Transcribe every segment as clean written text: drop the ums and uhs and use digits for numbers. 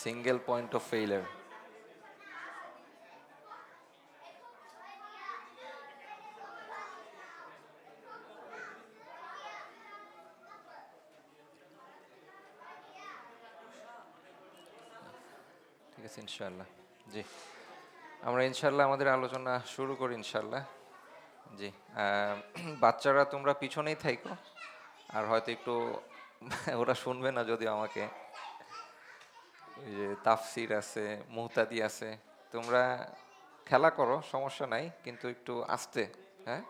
Single point of failure. ঠিক আছে, ইনশাল্লাহ। জি, আমরা ইনশাল্লাহ আমাদের আলোচনা শুরু করি ইনশাল্লাহ। জি, বাচ্চারা তোমরা পিছনেই থাইকো, আর হয়তো একটু ওরা শুনবে না যদিও আমাকে। ওই যে তাফসির আছে, মুহতাদি আছে, তোমরা খেলা করো, সমস্যা নাই, কিন্তু একটু আস্তে। হ্যাঁ,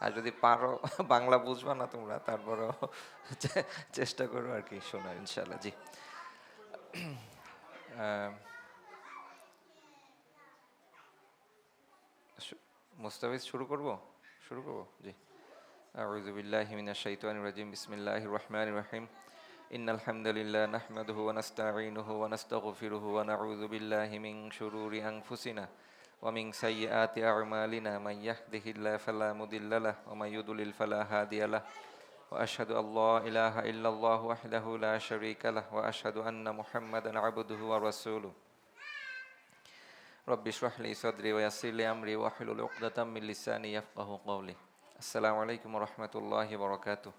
আর যদি পারো বাংলা বুঝবা না তোমরা, তারপরেও চেষ্টা করো আর কি শোনার ইনশাল্লাহ। জি, আহ, মুস্তাফিজ শুরু করবো। জি, আউযু বিল্লাহি মিনাশ শাইতানির রাজিম, বিসমিল্লাহির রহমানির রহিম। ইন্নাল হামদালিল্লাহ নাহমাদুহু ওয়া নাস্তাঈনুহু ওয়া নাস্তাগফিরুহু ওয়া নাউযু বিল্লাহি মিন শুরুরি আনফুসিনা ওয়া মিন সাইয়্যাতি আ'মালিনা মান ইয়াহদিহিল্লাহু ফালা মুদিল্লা লাহু ওয়া মান ইউদ্লিল ফালা হাদিয়া লাহু ওয়া আশহাদু আল্লা ইলাহা ইল্লাল্লাহু ওয়াহদাহু লা শারীকা লাহু ওয়া আশহাদু আন্না মুহাম্মাদান আবদুহু ওয়া রাসূলুহু। রব্বি ইশরাহ লি সাদরি ওয়া ইয়াসসির লি আমরি ওয়াহলুল উকদাতাম মিন লিসানি ইয়াফকাহু কওলি। আসসালামু আলাইকুম ওয়া রাহমাতুল্লাহি ওয়া বারাকাতুহু।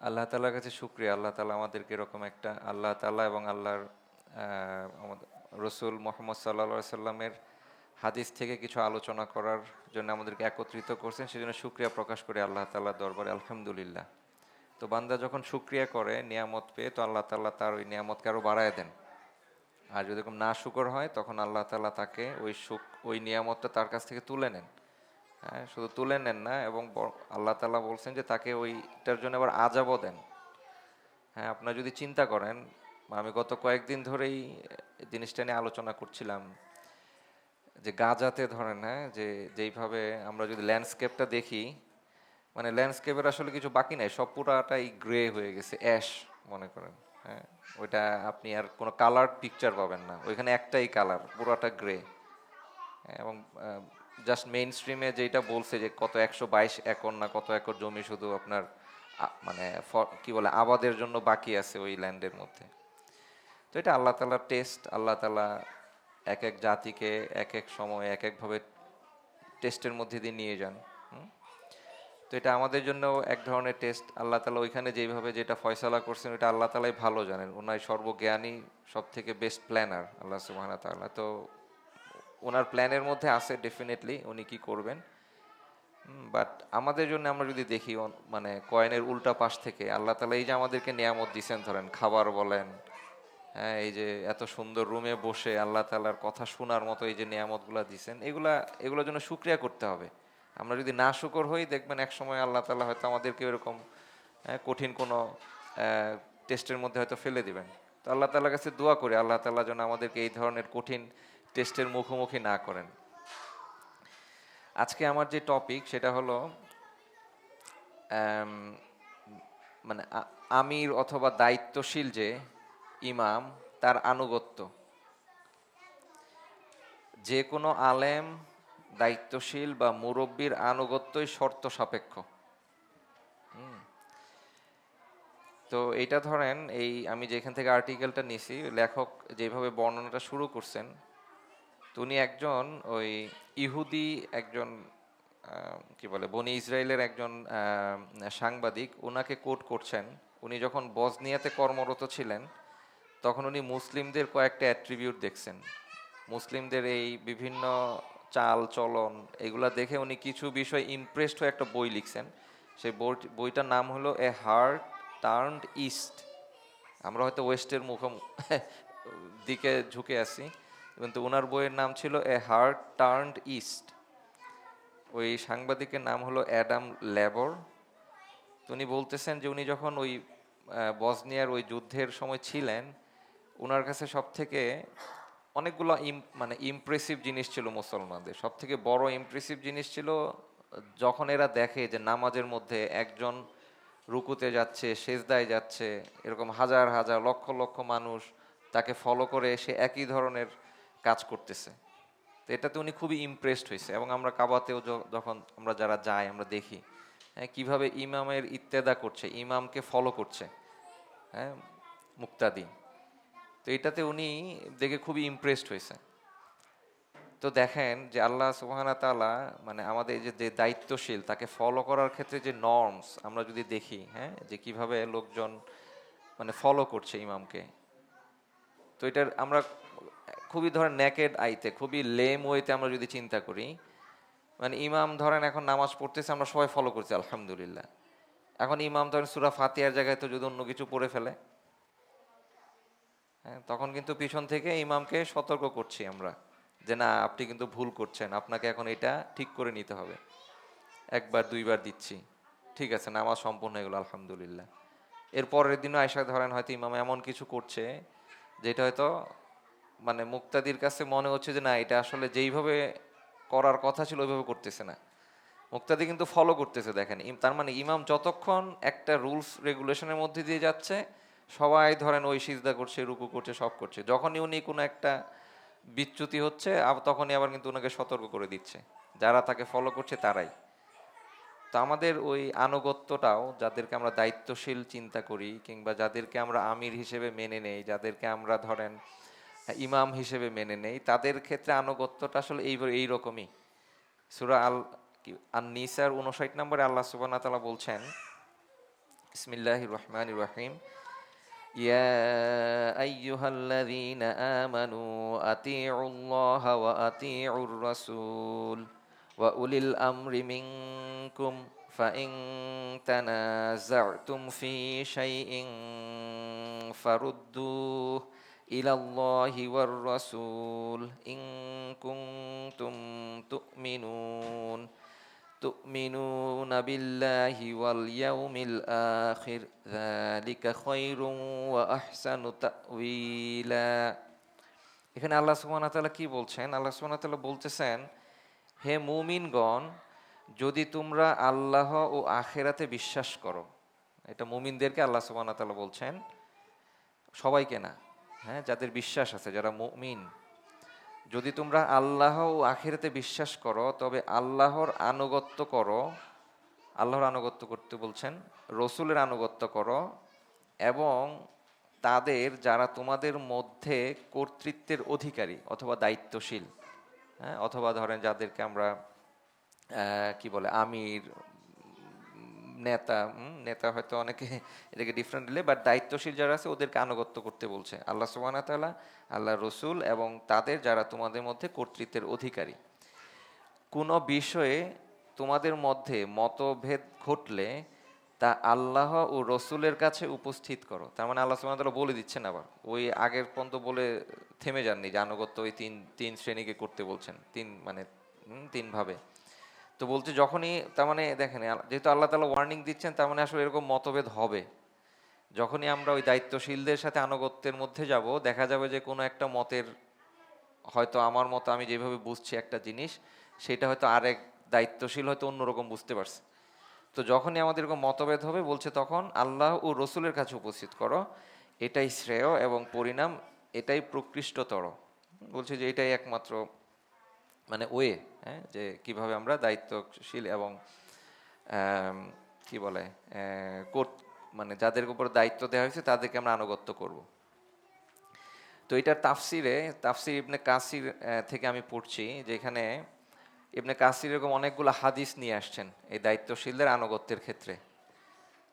আল্লাহ তাআলার কাছে শুকরিয়া, আল্লাহ তাআলা আমাদেরকে এরকম একটা, আল্লাহ তাআলা এবং আল্লাহর আমাদের রসুল মুহাম্মদ সাল্লাল্লাহু আলাইহি সাল্লামের হাদিস থেকে কিছু আলোচনা করার জন্য আমাদেরকে একত্রিত করছেন, সেজন্য শুকরিয়া প্রকাশ করে আল্লাহ তাআলার দরবারে আলহামদুলিল্লাহ। তো বান্দা যখন শুকরিয়া করে নিয়ামত পেয়ে, তো আল্লাহ তাআলা তার ওই নিয়ামতকে আরো বাড়ায় দেন। আর যদি এরকম না শুকর হয়, তখন আল্লাহ তাআলা তাকে ওই নিয়ামতটা তার কাছ থেকে তুলে নেন। হ্যাঁ, শুধু তুলে নেন না, এবং আল্লাহ তাআলা বলছেন যে তাকে ওইটার জন্য আবার আযাবও দেন। হ্যাঁ, আপনারা যদি চিন্তা করেন, আমি গত কয়েকদিন ধরেই জিনিসটা নিয়ে আলোচনা করছিলাম যে গাজাতে ধরেন, হ্যাঁ, যে যেইভাবে আমরা যদি ল্যান্ডস্কেপটা দেখি, মানে ল্যান্ডস্কেপের আসলে কিছু বাকি নাই, সব পুরাটাই গ্রে হয়ে গেছে, অ্যাশ মনে করেন। হ্যাঁ, ওইটা আপনি আর কোনো কালার পিকচার পাবেন না, ওইখানে একটাই কালার, পুরাটা গ্রে। এবং জাস্ট মেইন স্ট্রিমে যেটা বলছে যে কত 122 একর না কত একর জমি শুধু আপনার মানে কি বলে আবাদের জন্য বাকি আছে ওই ল্যান্ডের মধ্যে। তো এটা আল্লাহ তাআলার টেস্ট। আল্লাহ তাআলা এক এক জাতিকে এক এক সময় এক একভাবে টেস্টের মধ্যে দিয়ে নিয়ে যান। হুম? তো এটা আমাদের জন্য এক ধরনের টেস্ট। আল্লাহ তাআলা ওইখানে যেইভাবে যেটা ফয়সালা করছেন, ওইটা আল্লাহ তাআলাই ভালো জানেন, ওনার সর্বজ্ঞানী, সব থেকে বেস্ট প্ল্যানার আল্লাহ সুবহানাহু ওয়া তাআলা। তো ওনার প্ল্যানের মধ্যে আছে ডেফিনেটলি উনি কি করবেন। বাট আমাদের জন্য আমরা যদি দেখি, মানে কয়েনের উল্টা পাশ থেকে আল্লাহ তাআলা এই যে আমাদেরকে নিয়ামত দিছেন, ধরেন খাবার বলেন, হ্যাঁ, এই যে এত সুন্দর রুমে বসে আল্লাহ তাআলার কথা শোনার মতো এই যে নিয়ামতগুলো দিছেন, এগুলোর জন্য শুকরিয়া করতে হবে। আমরা যদি না শুকর হই, দেখবেন এক সময় আল্লাহ তাআলা হয়তো আমাদেরকে এরকম কঠিন কোনো টেস্টের মধ্যে হয়তো ফেলে দিবেন। তো আল্লাহ তাআলার কাছে দোয়া করি আল্লাহ তাআলা যেন আমাদেরকে এই ধরনের কঠিন টেস্টের মুখোমুখি না করেন। আজকে আমার যে টপিক সেটা হলো আম, মানে আমির অথবা দায়িত্বশীল যে ইমাম, তার আনুগত্য। যে কোনো আলেম, দায়িত্বশীল বা মুরব্বীর আনুগত্যই শর্ত সাপেক্ষ। হুম। তো এইটা ধরেন, এই আমি যেখান থেকে আর্টিকেলটা নিছি, লেখক যেভাবে বর্ণনাটা শুরু করছেন, তো উনি একজন ওই ইহুদি একজন কি বলে বনি ইসরায়েলের একজন সাংবাদিক ওনাকে কোট করছেন। উনি যখন বসনিয়াতে কর্মরত ছিলেন, তখন উনি মুসলিমদের কয়েকটা অ্যাট্রিবিউট দেখছেন। মুসলিমদের এই বিভিন্ন চাল চলন, এগুলা দেখে উনি কিছু বিষয় ইমপ্রেসড হয়ে একটা বই লিখছেন। সেই বইটার নাম হলো এ হার্ট টার্নড ইস্ট। আমরা হয়তো ওয়েস্টের দিকে ঝুঁকে আছি, কিন্তু ওনার বইয়ের নাম ছিল এ হার্ট টার্নড ইস্ট। ওই সাংবাদিকের নাম হলো অ্যাডাম লেবর। তো উনি বলতেছেন যে উনি যখন ওই বসনিয়ার ওই যুদ্ধের সময় ছিলেন, ওনার কাছে সব থেকে অনেকগুলো মানে ইমপ্রেসিভ জিনিস ছিল মুসলমানদের। সব থেকে বড় ইমপ্রেসিভ জিনিস ছিল যখন এরা দেখে যে নামাজের মধ্যে একজন রুকুতে যাচ্ছে, সেজদায় যাচ্ছে, এরকম হাজার হাজার লক্ষ লক্ষ মানুষ তাকে ফলো করে এসে একই ধরনের কাজ করতেছে। তো এটাতে উনি খুবই ইমপ্রেসড হয়েছে। এবং আমরা কাবাতেও যখন আমরা যারা যাই, আমরা দেখি হ্যাঁ কীভাবে ইমামের ইত্তেদা করছে, ইমামকে ফলো করছে, হ্যাঁ, মুক্তাদি। তো এটাতে উনি দেখে খুবই ইমপ্রেসড হয়েছে। তো দেখেন যে আল্লাহ সুবহানাহু তাআলা মানে আমাদের এই যে যে দায়িত্বশীল তাকে ফলো করার ক্ষেত্রে যে নর্মস আমরা যদি দেখি, হ্যাঁ, যে কিভাবে লোকজন মানে ফলো করছে ইমামকে, তো এটার আমরা খুবই ধরেন নেকেড আইতে খুবই লেম ওয়েতে আমরা যদি চিন্তা করি, মানে ইমাম ধরেন এখন নামাজ পড়তেছে, আমরা সবাই ফলো করছি আলহামদুলিল্লাহ। এখন ইমাম ধরেন সূরা ফাতিহার জায়গায় তো যদি অন্য কিছু পড়ে ফেলে, হ্যাঁ, তখন কিন্তু পিছন থেকে ইমামকে সতর্ক করছি আমরা যে না, আপনি কিন্তু ভুল করছেন, আপনাকে এখন এটা ঠিক করে নিতে হবে। একবার দুইবার দিচ্ছি, ঠিক আছে, নামাজ সম্পূর্ণ হয়ে গেল আলহামদুলিল্লাহ। এর পরের দিনও আয়সা ধরেন হয়তো ইমাম এমন কিছু করছে যেটা হয়তো মানে মুক্তাদির কাছে মনে হচ্ছে যে না, এটা আসলে যেইভাবে করার কথা ছিল ওইভাবে করতেছে না। মুক্তাদি কিন্তু ফলো করতেছে, দেখেন তার মানে ইমাম যতক্ষণ একটা রুলস রেগুলেশনের মধ্যে দিয়ে যাচ্ছে, সবাই ধরেন ওই সিজদা করছে, রুকু করছে, সব করছে। যখনই উনি কোনো একটা বিচ্যুতি হচ্ছে তখনই আবার কিন্তু ওনাকে সতর্ক করে দিচ্ছে, যারা তাকে ফলো করছে তারাই। তো আমাদের ওই আনুগত্যটাও, যাদেরকে আমরা দায়িত্বশীল চিন্তা করি কিংবা যাদেরকে আমরা আমির হিসেবে মেনে নেই, যাদেরকে আমরা ধরেন ইমাম হিসেবে মেনে নেই, তাদের ক্ষেত্রে আনুগত্যটা আসলে এইরকমই। সূরা আন-নিসার 59 নম্বরে আল্লাহ সুবহানাহু ওয়া তাআলা বলছেন, বিসমিল্লাহির রহমানির রহিম, ইয়া আইয়ুহাল্লাযীনা আমানু আতিউল্লাহা ওয়া আতিউর রাসূল ওয়া উলিল আমরি মিনকুম ফাইন তানাযা'তুম ফি শাইইন ফারুদ্দুহু ইলাল্লাহি ওয়ার রাসূল ইন কুনতুম তু'মিনুনা বিল্লাহি ওয়াল ইয়াউমিল আখির যালিকা খায়রুন ওয়া আহসানু তা'ওয়িলা। এখানে আল্লাহ সুবহানাহু ওয়া তাআলা কি বলছেন? আল্লাহ সুবহানাহু ওয়া তাআলা বলতেছেন, হে মুমিনগণ, যদি তোমরা আল্লাহ ও আখিরাতে বিশ্বাস করো। এটা মুমিনদেরকে আল্লাহ সুবহানাহু ওয়া তাআলা বলছেন, সবাইকে না, হ্যাঁ, যাদের বিশ্বাস আছে, যারা মুমিন। যদি তোমরা আল্লাহ ও আখিরাতে বিশ্বাস করো তবে আল্লাহর আনুগত্য করো, আল্লাহর আনুগত্য করতে বলছেন, রসুলের আনুগত্য করো, এবং তাদের যারা তোমাদের মধ্যে কর্তৃত্বের অধিকারী অথবা দায়িত্বশীল, হ্যাঁ, অথবা ধরেন যাদেরকে আমরা কি বলে আমির, নেতা, নেতা হয়তো অনেকে এটাকে ডিফারেন্ট দিলে, বাট দায়িত্বশীল যারা আছে ওদেরকে আনুগত্য করতে বলছে আল্লাহ সুবহানাহু ওয়া তাআলা, আল্লাহ রসুল এবং তাদের যারা তোমাদের মধ্যে কর্তৃত্বের অধিকারী। কোনো বিষয়ে তোমাদের মধ্যে মতভেদ ঘটলে তা আল্লাহ ও রসুলের কাছে উপস্থিত করো। তার মানে আল্লাহ সুবহানাহু ওয়া তাআলা বলে দিচ্ছেন, আবার ওই আগের পর্যন্ত বলে থেমে যাননি যে আনুগত্য ওই তিন শ্রেণীকে করতে বলছেন, তিন ভাবে। তো বলছে যখনই, তার মানে দেখেন যেহেতু আল্লাহ তাআলা ওয়ার্নিং দিচ্ছেন, তার মানে আসলে এরকম মতভেদ হবে। যখনই আমরা ওই দায়িত্বশীলদের সাথে আনুগত্যের মধ্যে যাব, দেখা যাবে যে কোনো একটা মতের, হয়তো আমার মতো আমি যেভাবে বুঝছি একটা জিনিস, সেটা হয়তো আরেক দায়িত্বশীল হয়তো অন্যরকম বুঝতে পারছে। তো যখনই আমাদের এরকম মতভেদ হবে, বলছে তখন আল্লাহ ও রসুলের কাছে উপস্থিত করো, এটাই শ্রেয় এবং পরিণাম এটাই প্রকৃষ্টতর। বলছে যে এটাই একমাত্র মানে ওয়ে, হ্যাঁ, যে কিভাবে আমরা দায়িত্বশীল এবং কি বলে মানে যাদের উপর দায়িত্ব দেওয়া হয়েছে তাদেরকে আমরা আনুগত্য করব। তো এটার তাফসির ইবনে কাসির থেকে আমি পড়ছি, যে এখানে ইবনে কাসির এরকম অনেকগুলো হাদিস নিয়ে আসছেন এই দায়িত্বশীলদের আনুগত্যের ক্ষেত্রে।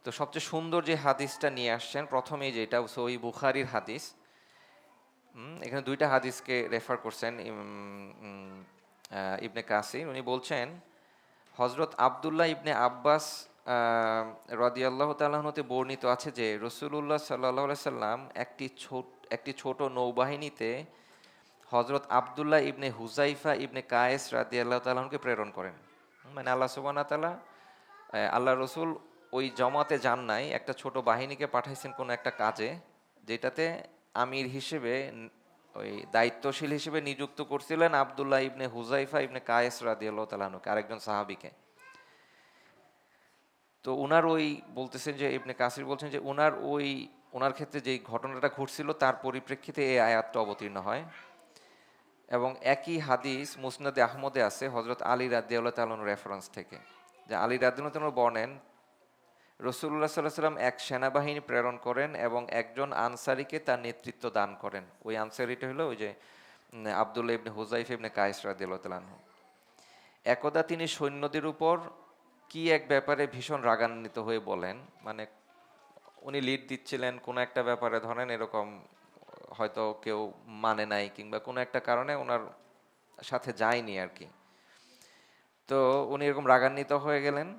তো সবচেয়ে সুন্দর যে হাদিসটা নিয়ে আসছেন প্রথমেই, যেটা সহিহ বুখারীর হাদিস, এখানে দুইটা হাদিসকে রেফার করছেন ইবনে কাসির। উনি বলছেন, হজরত আবদুল্লাহ ইবনে আব্বাস রাদিয়াল্লাহু তাআলা হতে বর্ণিত আছে যে রাসূলুল্লাহ সাল্লাল্লাহু আলাইহি সাল্লাম একটি ছোট নৌবাহিনীতে হজরত আবদুল্লাহ ইবনে হুজাইফা ইবনে কায়েস রাদিয়াল্লাহু তাআলাকে প্রেরণ করেন। মানে আল্লাহ সুবহানাহু ওয়া তাআলা, আল্লাহ রসুল ওই জমাতে যান নাই, একটা ছোট বাহিনীকে পাঠাইছেন কোনো একটা কাজে, যেটাতে আমির হিসেবে ওই দায়িত্বশীল হিসেবে নিযুক্ত করছিলেন আবদুল্লাহ ইবনে হুজাইফা ইবনে কায়েস রাদিয়াল্লাহু তাআলাকে, আরেকজন সাহাবীকে। তো উনার ওই বলতেছেন যে ইবনে কাসির বলছেন যে ওনার ক্ষেত্রে যে ঘটনাটা ঘটছিল তার পরিপ্রেক্ষিতে এই আয়াতটা অবতীর্ণ হয়। এবং একই হাদিস মুসনাদে আহমদে আছে হজরত আলী রাদিয়াল্লাহু তাআলার রেফারেন্স থেকে, যে আলী রাদিয়াল্লাহু তাআলা বলেন, রাসূলুল্লাহ সাল্লাল্লাহু আলাইহি ওয়াসাল্লাম এক সেনাবাহিনী প্রেরণ করেন এবং একজন আনসারীকে তার নেতৃত্ব দান করেন। ওই আনসারীটা হলো ওই যে আব্দুল্লাহ ইবনে হুযাইফা ইবনে কায়েস রাদিয়াল্লাহু তাআলা আনহু। একদা তিনি সৈন্যদের উপর কি এক ব্যাপারে ভীষণ রাগান্বিত হয়ে বলেন, মানে উনি লিড দিচ্ছিলেন কোনো একটা ব্যাপারে, ধরেন এরকম হয়তো কেউ মানে নাই কিংবা কোনো একটা কারণে ওনার সাথে যায়নি আর কি। তো উনি এরকম রাগান্বিত হয়ে গেলেন।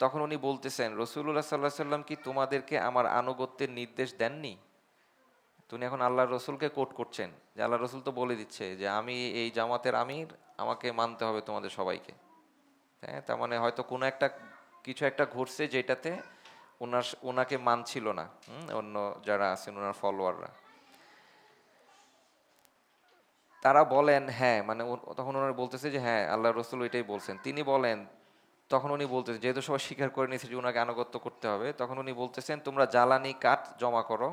তখন উনি বলতেছেন, রাসূলুল্লাহ সাল্লাল্লাহু আলাইহি সাল্লাম কি তোমাদেরকে আমার আনুগত্যের নির্দেশ দেননি? তো উনি এখন আল্লাহর রসুলকে কোট করছেন যে আল্লাহ রসুল তো বলে দিচ্ছে যে আমি এই জামাতের আমির, আমাকে মানতে হবে তোমাদের সবাইকে। হ্যাঁ, তার মানে হয়তো কোনো একটা কিছু একটা ঘটছে যেটাতে ওনাকে মানছিল না অন্য যারা আছেন ওনার ফলোয়াররা। তারা বলেন হ্যাঁ, মানে তখন ওনারা বলতেছে যে হ্যাঁ আল্লাহ রসুল ওইটাই বলছেন। তিনি বলেন, তখন উনি বলতেছেন যেহেতু সবাই স্বীকার করে নিয়েছে যে ওনাকে আনুগত্য করতে হবে, তখন উনি বলতেছেন তোমরা জ্বালানি কাঠ জমা করো।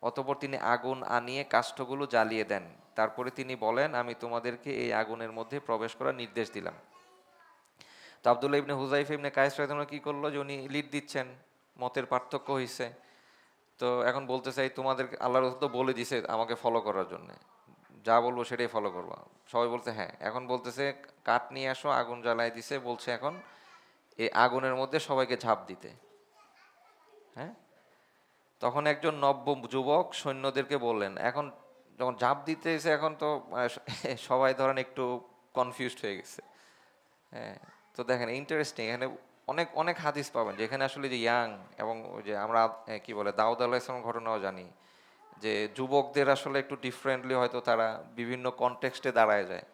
অতঃপর তিনি আগুন আনিয়ে কাষ্ঠগুলো জ্বালিয়ে দেন। তারপরে তিনি বলেন আমি তোমাদেরকে এই আগুনের মধ্যে প্রবেশ করার নির্দেশ দিলাম। তো আব্দুল্লাহ ইবনে হুযাইফা ইবনে কায়েস রাদিয়াল্লাহু আনহু কি করলো, যে উনি লিড দিচ্ছেন, মতের পার্থক্য হয়েছে। তো এখন বলতে চাই তোমাদের আল্লাহ রসুল তো বলে দিছে আমাকে ফলো করার জন্য, যা বলবো সেটাই ফলো করবো। সবাই বলছে হ্যাঁ। এখন বলতেছে কাঠ নিয়ে আসো, আগুন জ্বালাই দিছে, বলছে এখন এই আগুনের মধ্যে সবাইকে ঝাঁপ দিতে। হ্যাঁ, তখন একজন নব্য যুবক সৈন্যদেরকে বললেন, এখন যখন ঝাঁপ দিতে এসে এখন তো সবাই ধরেন একটু কনফিউজড হয়ে গেছে। হ্যাঁ, তো দেখেন ইন্টারেস্টিং, এখানে অনেক অনেক হাদিস পাবেন যেখানে আসলে যে ইয়াং এবং ওই যে আমরা কি বলে দাউদ আলাইহিস সালামের ঘটনাও জানি যে যুবকদের আসলে একটু ডিফারেন্টলি হয়তো তারা বিভিন্ন কনটেক্সটে দাঁড়ায় যায়।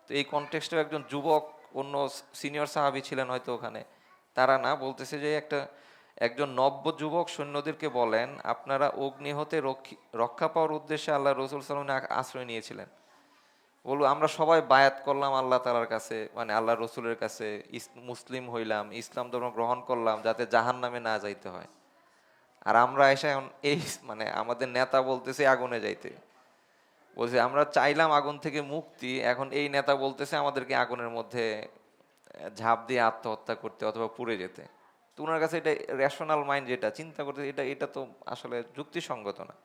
তো এই কনটেক্সটেও একজন যুবক, অন্য সিনিয়র সাহাবী ছিলেন হয়তো ওখানে, তারা না বলতেছে যে একজন নব্য যুবক সৈন্যদেরকে বলেন আপনারা অগ্নি হতে রক্ষা পাওয়ার উদ্দেশ্যে আল্লাহ রসুল সাল্লাল্লাহু আলাইহি আশ্রয় নিয়েছিলেন। বলবো আমরা সবাই বায়াত করলাম আল্লাহ তাআলার কাছে, মানে আল্লাহ রসুলের কাছে, মুসলিম হইলাম, ইসলাম ধর্ম গ্রহণ করলাম যাতে জাহান্নামে না যাইতে হয়। আর আমরা এসে এখন এই মানে আমাদের নেতা বলতেছে আগুনে যাইতে, বলছে আমরা চাইলাম আগুন থেকে মুক্তি, এখন এই নেতা বলতেছে আমাদেরকে আগুনের মধ্যে ঝাঁপ দিয়ে আত্মহত্যা করতে অথবা পুড়ে যেতে। তো ওনার কাছে এটা রেশনাল মাইন্ড যেটা চিন্তা করতে, এটা এটা তো আসলে যুক্তিসঙ্গত না।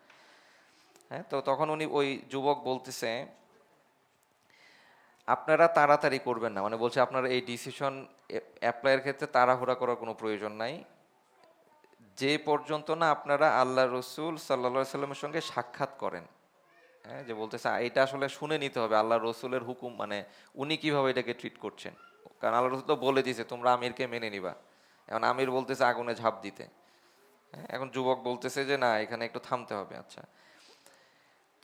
হ্যাঁ, তো তখন উনি ওই যুবক বলতেছে আপনারা তাড়াতাড়ি করবেন না, মানে বলছে আপনারা এই ডিসিশন অ্যাপ্লাইয়ের ক্ষেত্রে তাড়াহুড়া করার কোনো প্রয়োজন নাই, যে পর্যন্ত না আপনারা আল্লাহ রসুল সাল্লা সাল্লামের সঙ্গে সাক্ষাৎ করেন। হ্যাঁ, যে বলতেছে এটা আসলে শুনে নিতে হবে আল্লাহ রসুলের হুকুম, মানে উনি কিভাবে এটাকে ট্রিট করছেন। কারণ আল্লাহ রসুল তো বলে দিয়েছে তোমরা আমিরকে মেনে নিবা, এখন আমির বলতেছে আগুনে ঝাঁপ দিতে। হ্যাঁ, এখন যুবক বলতেছে যে না এখানে একটু থামতে হবে। আচ্ছা,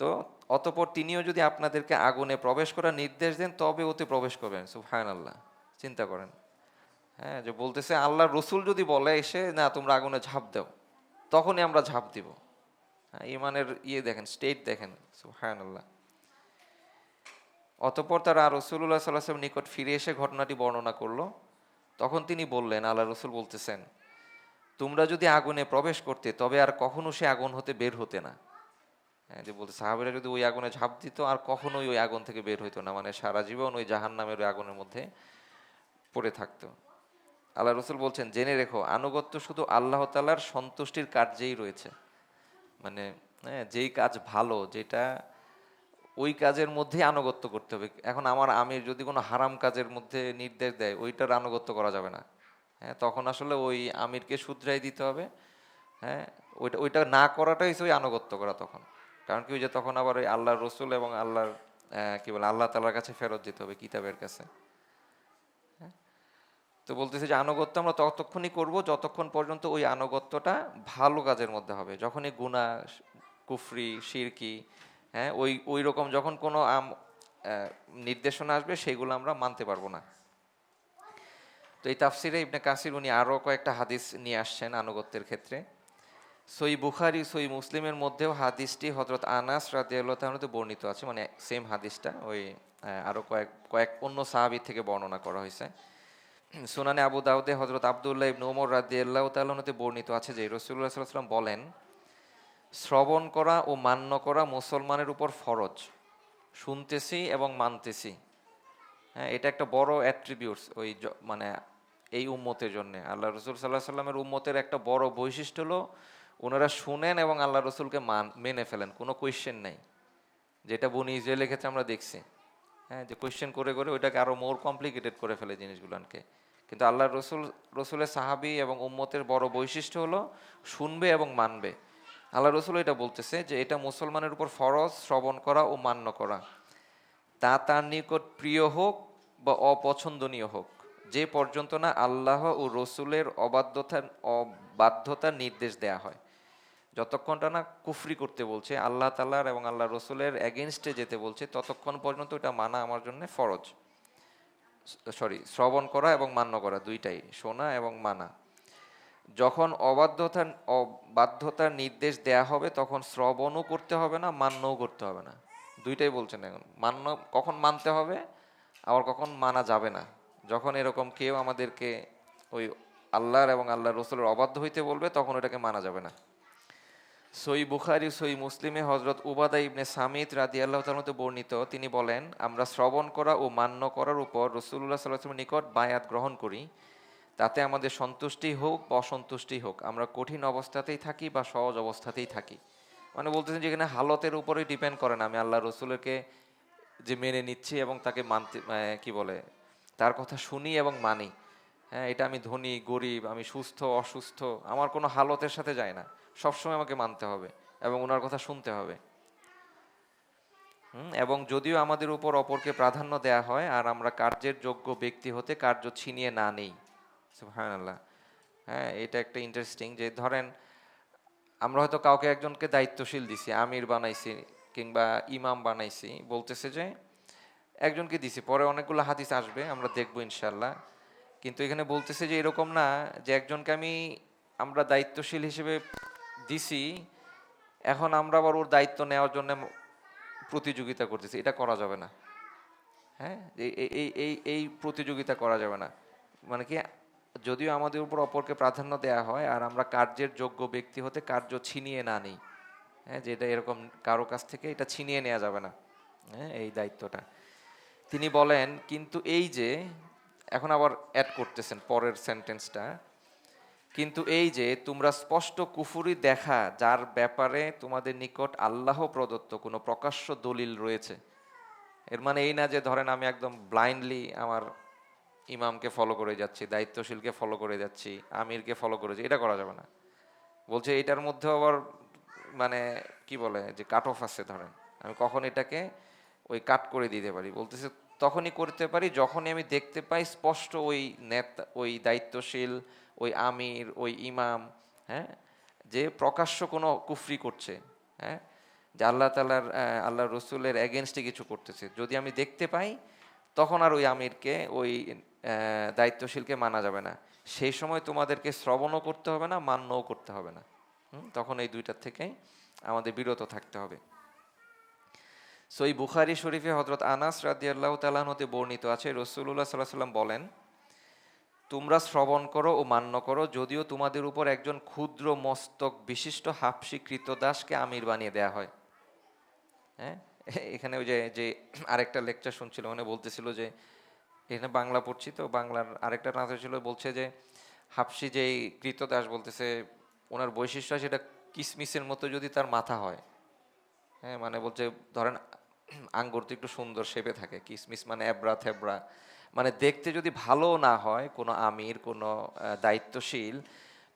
তো অতঃপর তিনিও যদি আপনাদেরকে আগুনে প্রবেশ করার নির্দেশ দেন তবে ওতে প্রবেশ করবেন। সুবহানাল্লাহ, চিন্তা করেন। হ্যাঁ, যে বলতেছে আল্লাহ রসুল যদি বলে এসে না তোমরা আগুনে ঝাঁপ দাও, তখনই আমরা ঝাঁপ দিব। হ্যাঁ, ইমানের দেখেন, স্টেট দেখেন। সুবহানাল্লাহ। অতঃপর তারা রাসূলুল্লাহ সাল্লাল্লাহু আলাইহি ওয়াসাল্লাম নিকট ফিরে এসে ঘটনাটি বর্ণনা করলো। তখন তিনি বললেন, আল্লাহ রসুল বলতেছেন তোমরা যদি আগুনে প্রবেশ করতে তবে আর কখনো সে আগুন হতে বের হতে না। হ্যাঁ, যে বলতে সাহাবীরা যদি ওই আগুনে ঝাঁপ দিত আর কখনোই ওই আগুন থেকে বের হইতো না, মানে সারা জীবন ওই জাহান্নামের ওই আগুনের মধ্যে পড়ে থাকতো। আল্লাহ রসুল বলছেন জেনে রেখো আনুগত্য শুধু আল্লাহ তাআলার সন্তুষ্টির কার্যেই রয়েছে। মানে হ্যাঁ, যেই কাজ ভালো, যেটা ওই কাজের মধ্যেই আনুগত্য করতে হবে। এখন আমার আমির যদি কোনো হারাম কাজের মধ্যে নির্দেশ দেয় ওইটার আনুগত্য করা যাবে না। হ্যাঁ, তখন আসলে ওই আমিরকে শুধরাই দিতে হবে। হ্যাঁ, ওইটা ওইটা না করাটাই হচ্ছে ওই আনুগত্য করা তখন। কারণ কি ওই যে তখন আবার ওই আল্লাহর রসুল এবং আল্লাহর কি বলে আল্লাহ তাআলার কাছে ফেরত যেতে হবে, কিতাবের কাছে। তো বলতেছে যে আনুগত্য আমরা ততক্ষণই করব যতক্ষণ পর্যন্ত ওই আনুগত্যটা ভালো কাজের মধ্যে হবে। যখনই গুনাহ, কুফরি, শিরকি, হ্যাঁ ওই ওই রকম যখন কোনো নির্দেশনা আসবে সেগুলো আমরা মানতে পারবো না। তো এই তাফসিরে ইবনে কাসির উনি আরও কয়েকটা হাদিস নিয়ে আসছেন আনুগত্যের ক্ষেত্রে। সই বুখারি, সই মুসলিমের মধ্যেও হাদিসটি হযরত আনাস রাদিয়াল্লাহু তাআলা হতে বর্ণিত আছে, মানে সেম হাদিসটা ওই আরও কয়েক কয়েক অন্য সাহাবী থেকে বর্ণনা করা হয়েছে। সুনানে আবু দাউদে হযরত আব্দুল্লাহ ইবনে ওমর রাদিয়াল্লাহু তাআলা হতে বর্ণিত আছে যে রাসূলুল্লাহ সাল্লাল্লাহু আলাইহি ওয়াসাল্লাম বলেন শ্রবণ করা ও মান্য করা মুসলমানের উপর ফরজ, শুনতেছি এবং মানতেছি। হ্যাঁ, এটা একটা বড় অ্যাট্রিবিউটস ওই মানে এই উম্মতের জন্য। আল্লাহ রসুল সাল্লাহ সাল্লামের উম্মতের একটা বড় বৈশিষ্ট্য হলো ওনারা শুনেন এবং আল্লাহ রসুলকে মেনে ফেলেন, কোনো কোয়েশ্চেন নেই। যেটা বনি ইসরায়েলের ক্ষেত্রে আমরা দেখছি, হ্যাঁ, যে কোয়েশ্চেন করে করে ওইটাকে আরো মোর কমপ্লিকেটেড করে ফেলে জিনিসগুলোকে। কিন্তু আল্লাহ রসুলের সাহাবী এবং উম্মতের বড় বৈশিষ্ট্য হলো শুনবে এবং মানবে। আল্লাহ রসুল এটা বলতেছে যে এটা মুসলমানের উপর ফরজ শ্রবণ করা ও মান্য করা, তা তার নিকট প্রিয় হোক বা অপছন্দনীয় হোক, যে পর্যন্ত না আল্লাহ ও রসুলের অবাধ্যতার নির্দেশ দেয়া হয়। যতক্ষণটা না কুফরি করতে বলছে, আল্লাহ তাআলার এবং আল্লাহ রসুলের এগেনস্টে যেতে বলছে, ততক্ষণ পর্যন্ত এটা মানা আমার জন্য ফরজ। শ্রবণ করা এবং মান্য করা দুইটাই, শোনা এবং মানা। যখন অবাধ্যতার নির্দেশ দেয়া হবে তখন শ্রবণও করতে হবে না, মান্যও করতে হবে না। দুইটাই বলছেন এখন। কখন মানতে হবে, আবার কখন মানা যাবে না। যখন এরকম কেউ আমাদেরকে ওই আল্লাহর এবং আল্লাহ রসুলের অবাধ্য হইতে বলবে, তখন ওটাকে মানা যাবে না। সই বুখারী সই মুসলিমে হজরত উবাদা ইবনে সামিত রাদিয়াল্লাহু তাআলা হতে বর্ণিত, তিনি বলেন, আমরা শ্রবণ করা ও মান্য করার উপর রাসূলুল্লাহ সাল্লাল্লাহু আলাইহি ওয়াসাল্লামের নিকট বায়াত গ্রহণ করি। তাতে আমাদের সন্তুষ্টি হোক বা অসন্তুষ্টি হোক, আমরা কঠিন অবস্থাতেই থাকি বা সহজ অবস্থাতেই থাকি। মানে বলতেছেন যে এখানে হালতের উপরেই ডিপেন্ড করে না, আমি আল্লাহ রসুলকে যে মেনে নিচ্ছি এবং তাকে মানতে কি বলে তার কথা শুনি এবং মানি। হ্যাঁ, এটা আমি ধনী গরিব, আমি সুস্থ অসুস্থ, আমার কোনো হালতের সাথে যায় না। সবসময় আমাকে মানতে হবে এবং ওনার কথা শুনতে হবে। এবং যদিও আমাদের উপর অপরকে প্রাধান্য দেয়া হয়, আর আমরা কার্যের যোগ্য ব্যক্তি হতে কার্য ছিনিয়ে না নেই। সুবহানাল্লাহ। হ্যাঁ, এটা একটা ইন্টারেস্টিং, যে ধরেন আমরা হয়তো কাউকে একজনকে দায়িত্বশীল দিছি, আমির বানাইছি কিংবা ইমাম বানাইছি, বলতেছে যে একজনকে দিছি, পরে অনেকগুলো হাদিস আসবে, আমরা দেখবো ইনশাল্লাহ। কিন্তু এখানে বলতেছে যে এরকম না যে একজনকে আমরা দায়িত্বশীল হিসেবে দিছি, এখন আমরা আবার ওর দায়িত্ব নেওয়ার জন্য প্রতিযোগিতা করতেছি, এটা করা যাবে না। হ্যাঁ, এই এই এই এই প্রতিযোগিতা করা যাবে না। মানে কি, যদিও আমাদের উপর অপরকে প্রাধান্য দেয়া হয়, আর আমরা কার্যের যোগ্য ব্যক্তি হতে কার্য ছিনিয়ে না নিই। হ্যাঁ, যে এটা এরকম কারো কাছ থেকে এটা ছিনিয়ে নেওয়া যাবে না, হ্যাঁ, এই দায়িত্বটা। তিনি বলেন, কিন্তু এই যে, এখন আবার অ্যাড করতেছেন পরের সেন্টেন্সটা, কিন্তু এই যে তোমরা স্পষ্ট কুফুরি দেখা যার ব্যাপারে তোমাদের নিকট আল্লাহ প্রদত্ত কোনো প্রকাশ্য দলিল রয়েছে। এর মানে এই না যে ধরেন আমি একদম ব্লাইন্ডলি আমার ইমামকে ফলো করে যাচ্ছি, দায়িত্বশীলকে ফলো করে যাচ্ছি, আমিরকে ফলো করে যাচ্ছি, এটা করা যাবে না। বলছে এটার মধ্যে আবার মানে কি বলে যে কাট অফ আছে। ধরেন আমি কখন এটাকে ওই কাট করে দিতে পারি, বলতেছে তখনই করতে পারি যখনই আমি দেখতে পাই স্পষ্ট ওই নেতা, ওই দায়িত্বশীল, ওই আমির, ওই ইমাম, হ্যাঁ, যে প্রকাশ্য কোনো কুফরি করছে, হ্যাঁ, যে আল্লাহ রসুলের এগেনস্টে কিছু করতেছে, যদি আমি দেখতে পাই, তখন আর ওই আমিরকে, ওই দায়িত্বশীলকে মানা যাবে না। সেই সময় তোমাদেরকে শ্রবণও করতে হবে না, মান্যও করতে হবে না। তখন এই দুইটার থেকেই আমাদের বিরত থাকতে হবে। সই বুখারী শরীফে হজরত আনাস রাদিয়াল্লাহু তাআলা হতে বর্ণিত আছে, রাসূলুল্লাহ সাল্লাল্লাহু আলাইহি ওয়াসাল্লাম বলেন, তোমরা শ্রবণ করো ও মান্য করো, যদিও তোমাদের উপর একজন ক্ষুদ্র মস্তক বিশিষ্ট হাবশী কৃতদাসকে আমির বানিয়ে দেয়া হয়। হ্যাঁ, এখানে ওই যে যে আরেকটা লেকচার শুনছিল, মানে বলতেছিল যে এখানে বাংলা পড়ছি তো, বাংলার আরেকটা ট্রান্সলেশন ছিল, বলছে যে হাবশী যেই কৃতদাস, বলতেছে ওনার বৈশিষ্ট্য সেটা কিসমিসের মতো যদি তার মাথা হয়। হ্যাঁ, মানে বলছে ধরেন আঙ্গুর তো একটু সুন্দর শেপে থাকে, কিসমিস মানে এবড়া থেবড়া, মানে দেখতে যদি ভালো না হয় কোনো আমির, কোনো দায়িত্বশীল,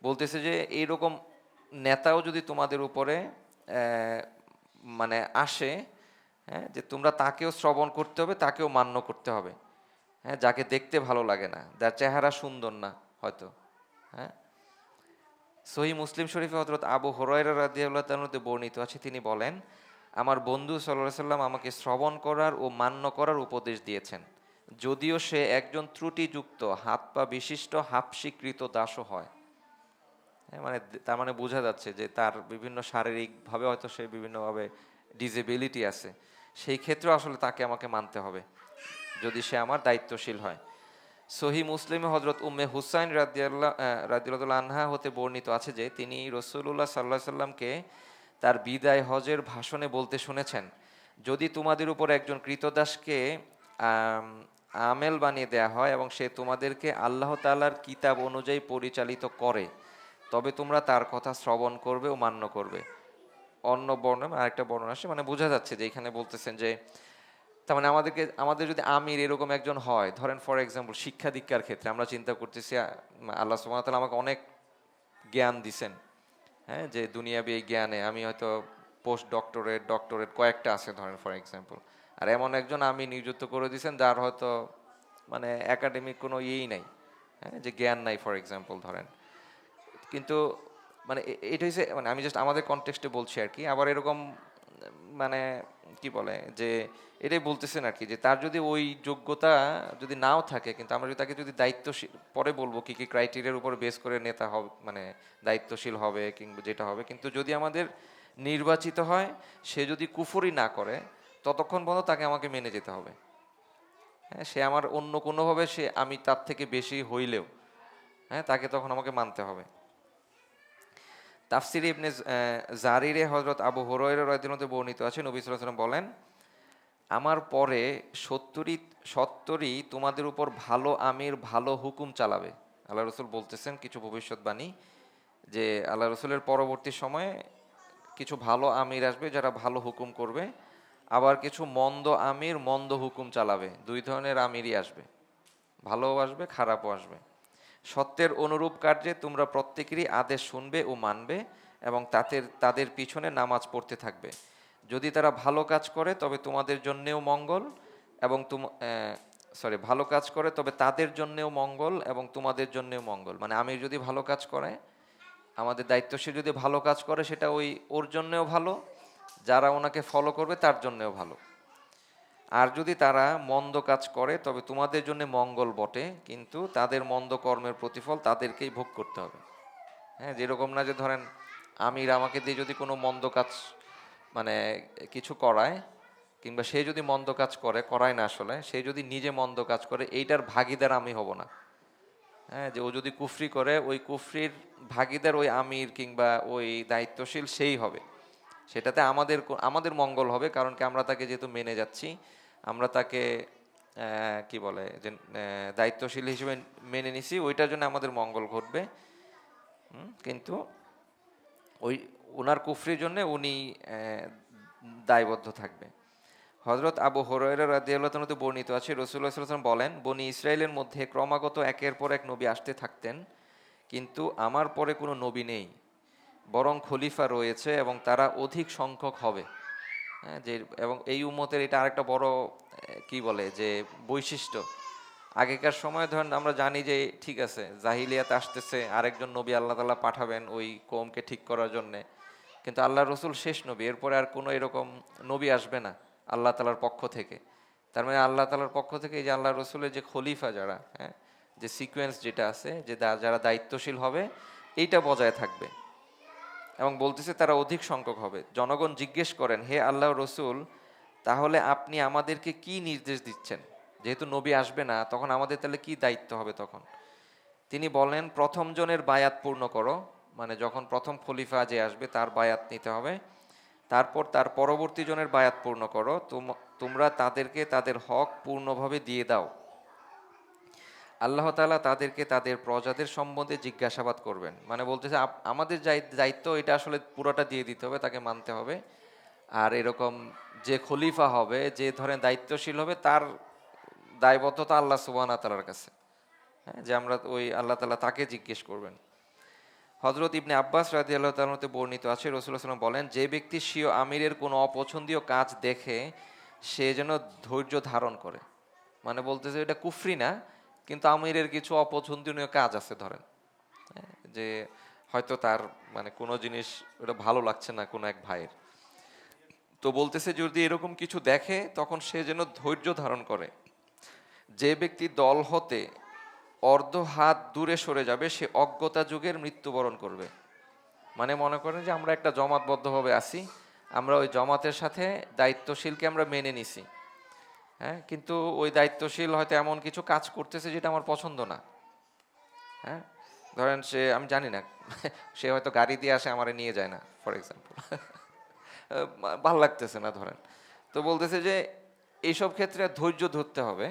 বলতেছে যে এইরকম নেতাও যদি তোমাদের উপরে মানে আসে, হ্যাঁ, যে তোমরা তাকেও শ্রবণ করতে হবে, তাকেও মান্য করতে হবে। হ্যাঁ, যাকে দেখতে ভালো লাগে না, যার চেহারা সুন্দর না হয়তো। হ্যাঁ, সহিহ মুসলিম শরীফে হযরত আবু হুরায়রা রাদিয়াল্লাহু তাআলা হতে বর্ণিত আছে, তিনি বলেন, আমার বন্ধু সাল্লাল্লাহু আলাইহি সাল্লাম আমাকে শ্রবণ করার ও মান্য করার উপদেশ দিয়েছেন, যদিও সে একজন ত্রুটিযুক্ত হাত পা বিশিষ্ট হাবশীকৃত দাসও হয়। হ্যাঁ, মানে তার মানে বোঝা যাচ্ছে যে তার বিভিন্ন শারীরিকভাবে হয়তো সে বিভিন্নভাবে ডিসেবিলিটি আছে, সেই ক্ষেত্রে আসলে তাকে আমাকে মানতে হবে যদি সে আমার দায়িত্বশীল হয়। সহি মুসলিমে হজরত উম্মে হুসাইন রাদিয়াল্লাহু আনহা হতে বর্ণিত আছে যে তিনি রাসূলুল্লাহ সাল্লাল্লাহু আলাইহি সাল্লামকে তার বিদায় হজের ভাষণে বলতে শুনেছেন, যদি তোমাদের উপর একজন কৃতদাসকে আমেল বানিয়ে দেয়া হয় এবং সে তোমাদেরকে আল্লাহ তাআলার কিতাব অনুযায়ী পরিচালিত করে, তবে তোমরা তার কথা শ্রবণ করবে ও মান্য করবে। অন্য বর্ণনা আরেকটা বর্ণনা আসে, মানে বোঝা যাচ্ছে যে এখানে বলতেছেন যে তার মানে আমাদের যদি আমির এরকম একজন হয়, ধরেন ফর এক্সাম্পল শিক্ষা দীক্ষার ক্ষেত্রে আমরা চিন্তা করতেছি আল্লাহ সুবহানাহু ওয়া তাআলা আমাকে অনেক জ্ঞান দিছেন, হ্যাঁ, যে দুনিয়াবি এই জ্ঞানে আমি হয়তো পোস্ট ডক্টরেট ডক্টরেট কয়েকটা আছে ধরেন ফর এক্সাম্পল, আর এমন একজন আমি নিযুক্ত করে দিয়েছেন যার হয়তো মানে একাডেমিক কোনো ইয়েই নাই, হ্যাঁ, যে জ্ঞান নাই ফর এক্সাম্পল ধরেন। কিন্তু মানে এটা হচ্ছে মানে আমি জাস্ট আমাদের কনটেক্সটে বলছি আর কি। আবার এরকম মানে কি বলে যে এটাই বলতেছেন আর কি, যে তার যদি ওই যোগ্যতা যদি নাও থাকে, কিন্তু আমরা যদি তাকে যদি দায়িত্বশীল, পরে বলবো কি কি ক্রাইটেরিয়ার উপর বেস করে নেতা হবে, মানে দায়িত্বশীল হবে কিংবা যেটা হবে, কিন্তু যদি আমাদের নির্বাচিত হয়, সে যদি কুফরি না করে ততক্ষণ পর্যন্ত তাকে আমাকে মেনে যেতে হবে। হ্যাঁ, সে আমার অন্য কোনোভাবে সে আমি তার থেকে বেশি হইলেও, হ্যাঁ, তাকে তখন আমাকে মানতে হবে। তাফসিরে ইবনে জারিরে হযরত আবু হুরায়রা রাদিয়াল্লাহু আনহু বর্ণিত আছে, নবী সাল্লাল্লাহু আলাইহি ওয়াসাল্লাম বলেন, আমার পরে সত্তরই সত্তরই তোমাদের উপর ভালো আমির ভালো হুকুম চালাবে। আল্লাহ রসুল বলতেছেন কিছু ভবিষ্যৎবাণী, যে আল্লাহ রসুলের পরবর্তী সময়ে কিছু ভালো আমির আসবে যারা ভালো হুকুম করবে, আবার কিছু মন্দ আমির মন্দ হুকুম চালাবে। দুই ধরনের আমিরই আসবে, ভালোও আসবে খারাপও আসবে। সত্যের অনুরূপ কার্যে তোমরা প্রত্যেকেরই আদেশ শুনবে ও মানবে এবং তাদের পিছনে নামাজ পড়তে থাকবে। যদি তারা ভালো কাজ করে তবে তোমাদের জন্যেও মঙ্গল এবং ভালো কাজ করে তবে তাদের জন্যেও মঙ্গল এবং তোমাদের জন্যেও মঙ্গল। মানে আমির যদি ভালো কাজ করে, আমাদের দায়িত্বশীল যদি ভালো কাজ করে, সেটা ওর জন্যেও ভালো, যারা ওনাকে ফলো করবে তার জন্যেও ভালো। আর যদি তারা মন্দ কাজ করে তবে তোমাদের জন্য মঙ্গল বটে, কিন্তু তাদের মন্দ কর্মের প্রতিফল তাদেরকেই ভোগ করতে হবে। হ্যাঁ, যেরকম না যে ধরেন আমির আমাকে দিয়ে যদি কোনো মন্দ কাজ মানে কিছু করায়, কিংবা সে যদি মন্দ কাজ করায় না, আসলে সে যদি নিজে মন্দ কাজ করে, এইটার ভাগীদার আমি হব না। হ্যাঁ, যে ও যদি কুফরি করে, ওই কুফরির ভাগীদার ওই আমির কিংবা ওই দায়িত্বশীল সেই হবে। সেটাতে আমাদের মঙ্গল হবে, কারণ কি আমরা তাকে যেহেতু মেনে যাচ্ছি, আমরা তাকে কি বলে যে দায়িত্বশীল হিসেবে মেনে নিছি, ওইটার জন্য আমাদের মঙ্গল ঘটবে। কিন্তু ওই ওনার কুফরির জন্য উনি দায়বদ্ধ থাকবে। হযরত আবু হুরায়রা রাদিয়াল্লাহু তাআলা বর্ণিত আছে, রাসূলুল্লাহ সাল্লাল্লাহু আলাইহি ওয়াসাল্লাম বলেন, বনি ইসরাইলের মধ্যে ক্রমাগত একের পর এক নবী আসতে থাকতেন, কিন্তু আমার পরে কোনো নবী নেই, বরং খলিফা রয়েছে এবং তারা অধিক সংখ্যক হবে। হ্যাঁ, যে এবং এই উম্মতের এটা আরেকটা বড় কি বলে যে বৈশিষ্ট্য। আগেকার সময় ধরেন আমরা জানি যে ঠিক আছে জাহিলিয়াত আসতেছে, আরেকজন নবী আল্লাহ তাআলা পাঠাবেন ওই কওমকে ঠিক করার জন্যে, কিন্তু আল্লাহ রসুল শেষ নবী, এরপরে আর কোনো এরকম নবী আসবে না আল্লাহ তাআলার পক্ষ থেকে। তার মানে আল্লাহ তাআলার পক্ষ থেকে এই যে আল্লাহ রসুলের যে খলিফা যারা, হ্যাঁ, যে সিকোয়েন্স যেটা আছে, যে যারা দায়িত্বশীল হবে, এইটা বজায় থাকবে। এবং বলতেছে তারা অধিক সংখ্যক হবে। জনগণ জিজ্ঞেস করেন, হে আল্লাহ রসুল, তাহলে আপনি আমাদেরকে কি নির্দেশ দিচ্ছেন? যেহেতু নবী আসবে না, তখন আমাদের তাহলে কি দায়িত্ব হবে তখন? তিনি বলেন, প্রথম জনের বায়াত পূর্ণ করো, মানে যখন প্রথম খলিফা যে আসবে তার বায়াত নিতে হবে। তারপর তার পরবর্তী জনের বায়াত পূর্ণ করো, তোমরা তাদেরকে তাদের হক পূর্ণভাবে দিয়ে দাও। আল্লাহ তাআলা তাদেরকে তাদের প্রজাদের সম্বন্ধে জিজ্ঞাসাবাদ করবেন। মানে বলতেছে আমাদের দায়িত্ব এটা আসলে পুরোটা দিয়ে দিতে হবে, তাকে মানতে হবে। আর এরকম যে খলিফা হবে, যে ধরেন দায়িত্বশীল হবে, তার দায়বদ্ধতা আল্লাহ সুবহানাহু ওয়া তাআলার কাছে। হ্যাঁ, যে আমরা ওই আল্লাহ তাআলা তাকে জিজ্ঞেস করবেন। হযরত ইবনে আব্বাস রাদিয়াল্লাহু তাআলা হতে বর্ণিত আছে, রাসূলুল্লাহ সাল্লাল্লাহু আলাইহি ওয়াসাল্লাম বলেন, যে ব্যক্তি স্বীয় আমিরের কোনো অপছন্দনীয় কাজ দেখে সে যেন ধৈর্য ধারণ করে। মানে বলতেছে এটা কুফরি না, কিন্তু আমিরের কিছু অপছন্দনীয় কাজ আছে ধরেন, হ্যাঁ, যে হয়তো তার মানে কোনো জিনিস ওটা ভালো লাগছে না কোনো এক ভাইয়ের, তো বলতেছে যদি এরকম কিছু দেখে তখন সে যেন ধৈর্য ধারণ করে। যে ব্যক্তি দল হতে অর্ধ হাত দূরে সরে যাবে সে অজ্ঞতা যুগের মৃত্যুবরণ করবে। মানে মনে করেন যে আমরা একটা জমাতবদ্ধভাবে আছি, আমরা ওই জমাতের সাথে দায়িত্বশীলকে আমরা মেনে নিছি, হ্যাঁ, কিন্তু ওই দায়িত্বশীল হয়তো এমন কিছু কাজ করতেছে যেটা আমার পছন্দ না। হ্যাঁ, ধরেন আমি জানি না সে হয়তো গাড়ি দিয়ে আসে, আমারে নিয়ে যায় না ফর এক্সাম্পল, ভাল লাগতেছে না ধরেন। তো বলতেছে যে এইসব ক্ষেত্রে ধৈর্য ধরতে হবে,